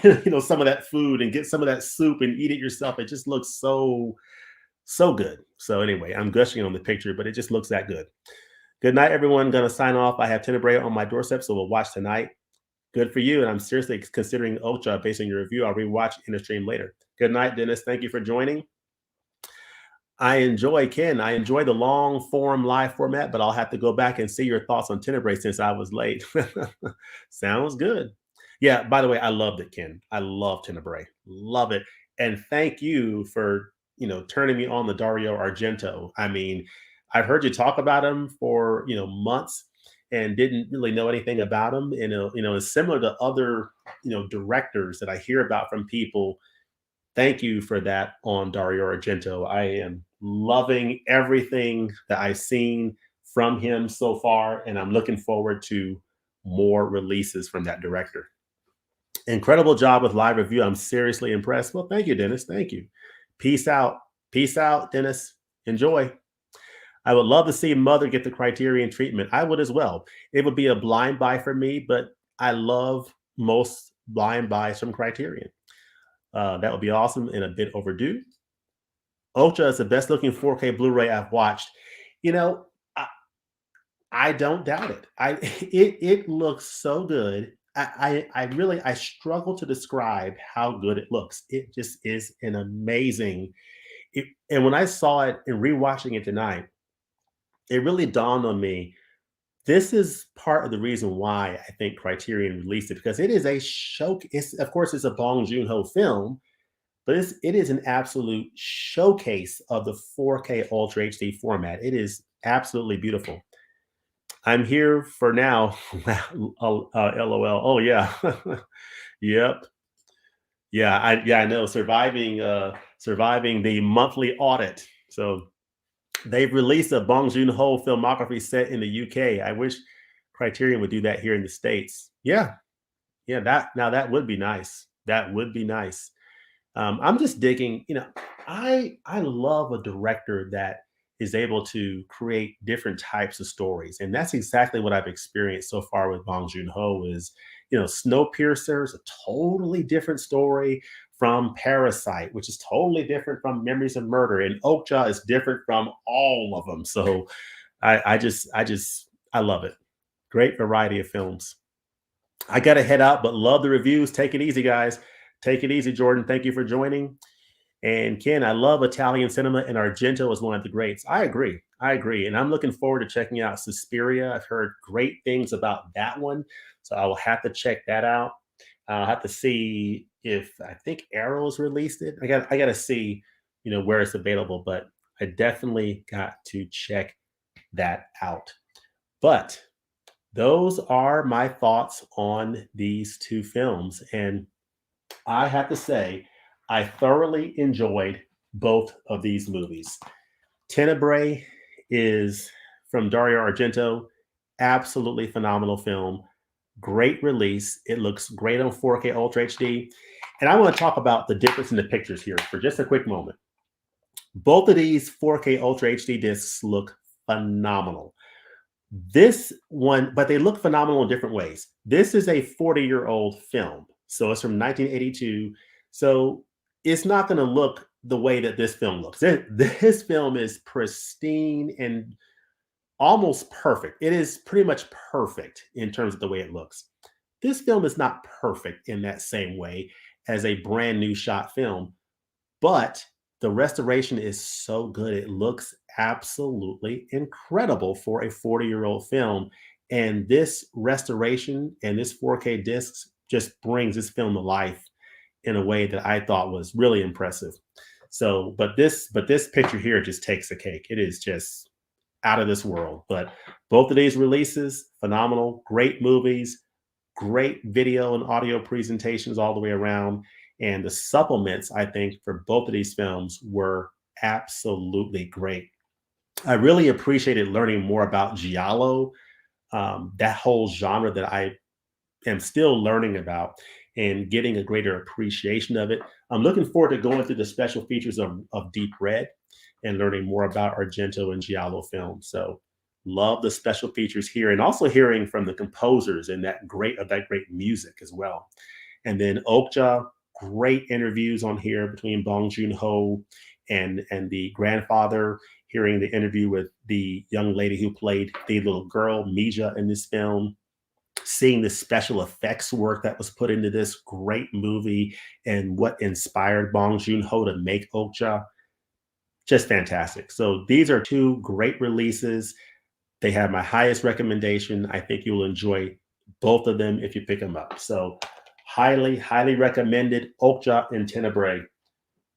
some of that food and get some of that soup and eat it yourself. It just looks so good. So anyway, I'm gushing on the picture, but it just looks that good. Good night, everyone. Gonna sign off. I have Tenebrae on my doorstep, so we'll watch tonight. Good for you. And I'm seriously considering Okja based on your review. I'll rewatch in the stream later. Good night, Dennis. Thank you for joining. Ken, I enjoy the long form live format, but I'll have to go back and see your thoughts on Tenebrae since I was late. Sounds good. Yeah, by the way, I loved it, Ken. I love Tenebrae. Love it. And thank you for, turning me on the Dario Argento. I mean, I've heard you talk about him for, months and didn't really know anything about him. And, it's similar to other, directors that I hear about from people. Thank you for that on Dario Argento. I am loving everything that I've seen from him so far, and I'm looking forward to more releases from that director. Incredible job with live review. I'm seriously impressed. Well, thank you, Dennis. Thank you. Peace out. Peace out, Dennis. Enjoy. I would love to see Mother get the Criterion treatment. I would as well. It would be a blind buy for me, but I love most blind buys from Criterion. That would be awesome and a bit overdue. Okja is the best looking 4K Blu-ray I've watched. You know, I, I don't doubt it. It looks so good. I struggle to describe how good it looks. It just is an amazing. And when I saw it and rewatching it tonight, it really dawned on me. This is part of the reason why I think Criterion released it, because it is a show. Of course, it's a Bong Joon-ho film, but it is an absolute showcase of the 4K Ultra HD format. It is absolutely beautiful. I'm here for now. LOL. Oh yeah, yep. I know. Surviving the monthly audit. So they've released a Bong Joon-ho filmography set in the UK. I wish Criterion would do that here in the States. Yeah, yeah, that would be nice. That would be nice. I'm just digging, I love a director that is able to create different types of stories. And that's exactly what I've experienced so far with Bong Joon-ho is, Snowpiercer is a totally different story from Parasite, which is totally different from Memories of Murder. And Okja is different from all of them. So I love it. Great variety of films. I got to head out, but love the reviews. Take it easy, guys. Take it easy, Jordan. Thank you for joining. And Ken, I love Italian cinema, and Argento is one of the greats. I agree. I agree. And I'm looking forward to checking out Suspiria. I've heard great things about that one. So I will have to check that out. I'll have to see if I think Arrows released it. I got to see, where it's available, but I definitely got to check that out. But those are my thoughts on these two films. And I have to say, I thoroughly enjoyed both of these movies. Tenebrae is from Dario Argento, absolutely phenomenal film. Great release. It looks great on 4K Ultra HD. And I want to talk about the difference in the pictures here for just a quick moment. Both of these 4K Ultra HD discs look phenomenal. This one, but they look phenomenal in different ways. This is a 40-year-old film. So it's from 1982. So it's not going to look the way that this film looks. This film is pristine and almost perfect. It is pretty much perfect in terms of the way it looks. This film is not perfect in that same way as a brand new shot film, but the restoration is so good. It looks absolutely incredible for a 40-year-old film. And this restoration and this 4K discs just brings this film to life in a way that I thought was really impressive. So, but this picture here just takes the cake. It is just out of this world. But both of these releases, phenomenal, great movies, great video and audio presentations all the way around. And the supplements, I think, for both of these films were absolutely great. I really appreciated learning more about Giallo, that whole genre that I am still learning about and getting a greater appreciation of it. I'm looking forward to going through the special features of Deep Red and learning more about Argento and Giallo films. So love the special features here and also hearing from the composers and that great music as well. And then Okja, great interviews on here between Bong Joon-ho and the grandfather, hearing the interview with the young lady who played the little girl, Mija, in this film, seeing the special effects work that was put into this great movie and what inspired Bong Joon-ho to make Okja. Just fantastic. So these are two great releases. They have my highest recommendation. I think you'll enjoy both of them if you pick them up. So highly, highly recommended Okja and Tenebrae.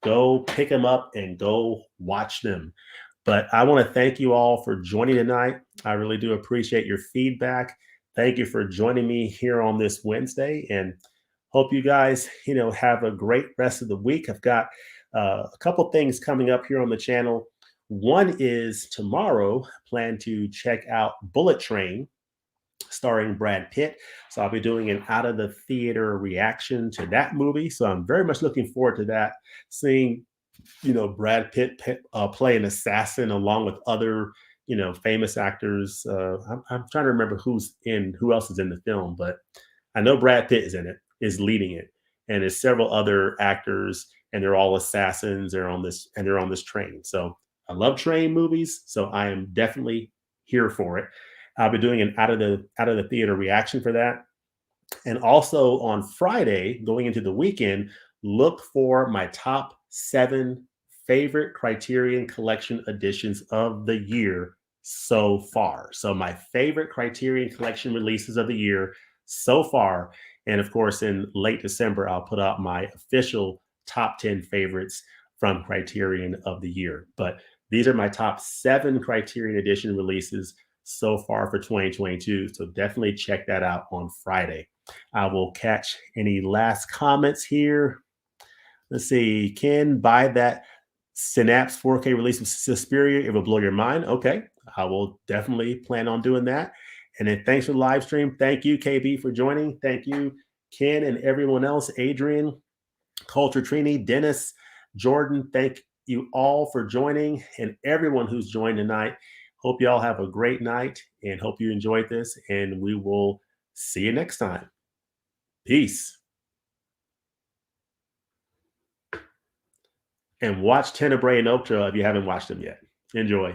Go pick them up and go watch them. But I want to thank you all for joining tonight. I really do appreciate your feedback. Thank you for joining me here on this Wednesday, and hope you guys, have a great rest of the week. I've got a couple things coming up here on the channel. One is tomorrow, plan to check out Bullet Train, starring Brad Pitt. So I'll be doing an out of the theater reaction to that movie. So I'm very much looking forward to that, seeing Brad Pitt play an assassin along with other famous actors. I'm trying to remember who else is in the film, but I know Brad Pitt is leading it, and there's several other actors, and they're all assassins. They're on this train. So I love train movies, so I am definitely here for it. I'll be doing an out of the theater reaction for that. And also on Friday, going into the weekend, look for my top 7 favorite Criterion Collection editions of the year so far. So my favorite Criterion Collection releases of the year so far. And of course, in late December, I'll put out my official top 10 favorites from Criterion of the year. But these are my top 7 Criterion Edition releases so far for 2022. So definitely check that out on Friday. I will catch any last comments here. Let's see. Ken, buy that Synapse 4K release of Suspiria. It will blow your mind. Okay. I will definitely plan on doing that. And then thanks for the live stream. Thank you, KB, for joining. Thank you, Ken, and everyone else, Adrian, Culture Trini, Dennis, Jordan. Thank you all for joining and everyone who's joined tonight. Hope you all have a great night and hope you enjoyed this. And we will see you next time. Peace. And watch Tenebrae and Okja if you haven't watched them yet. Enjoy.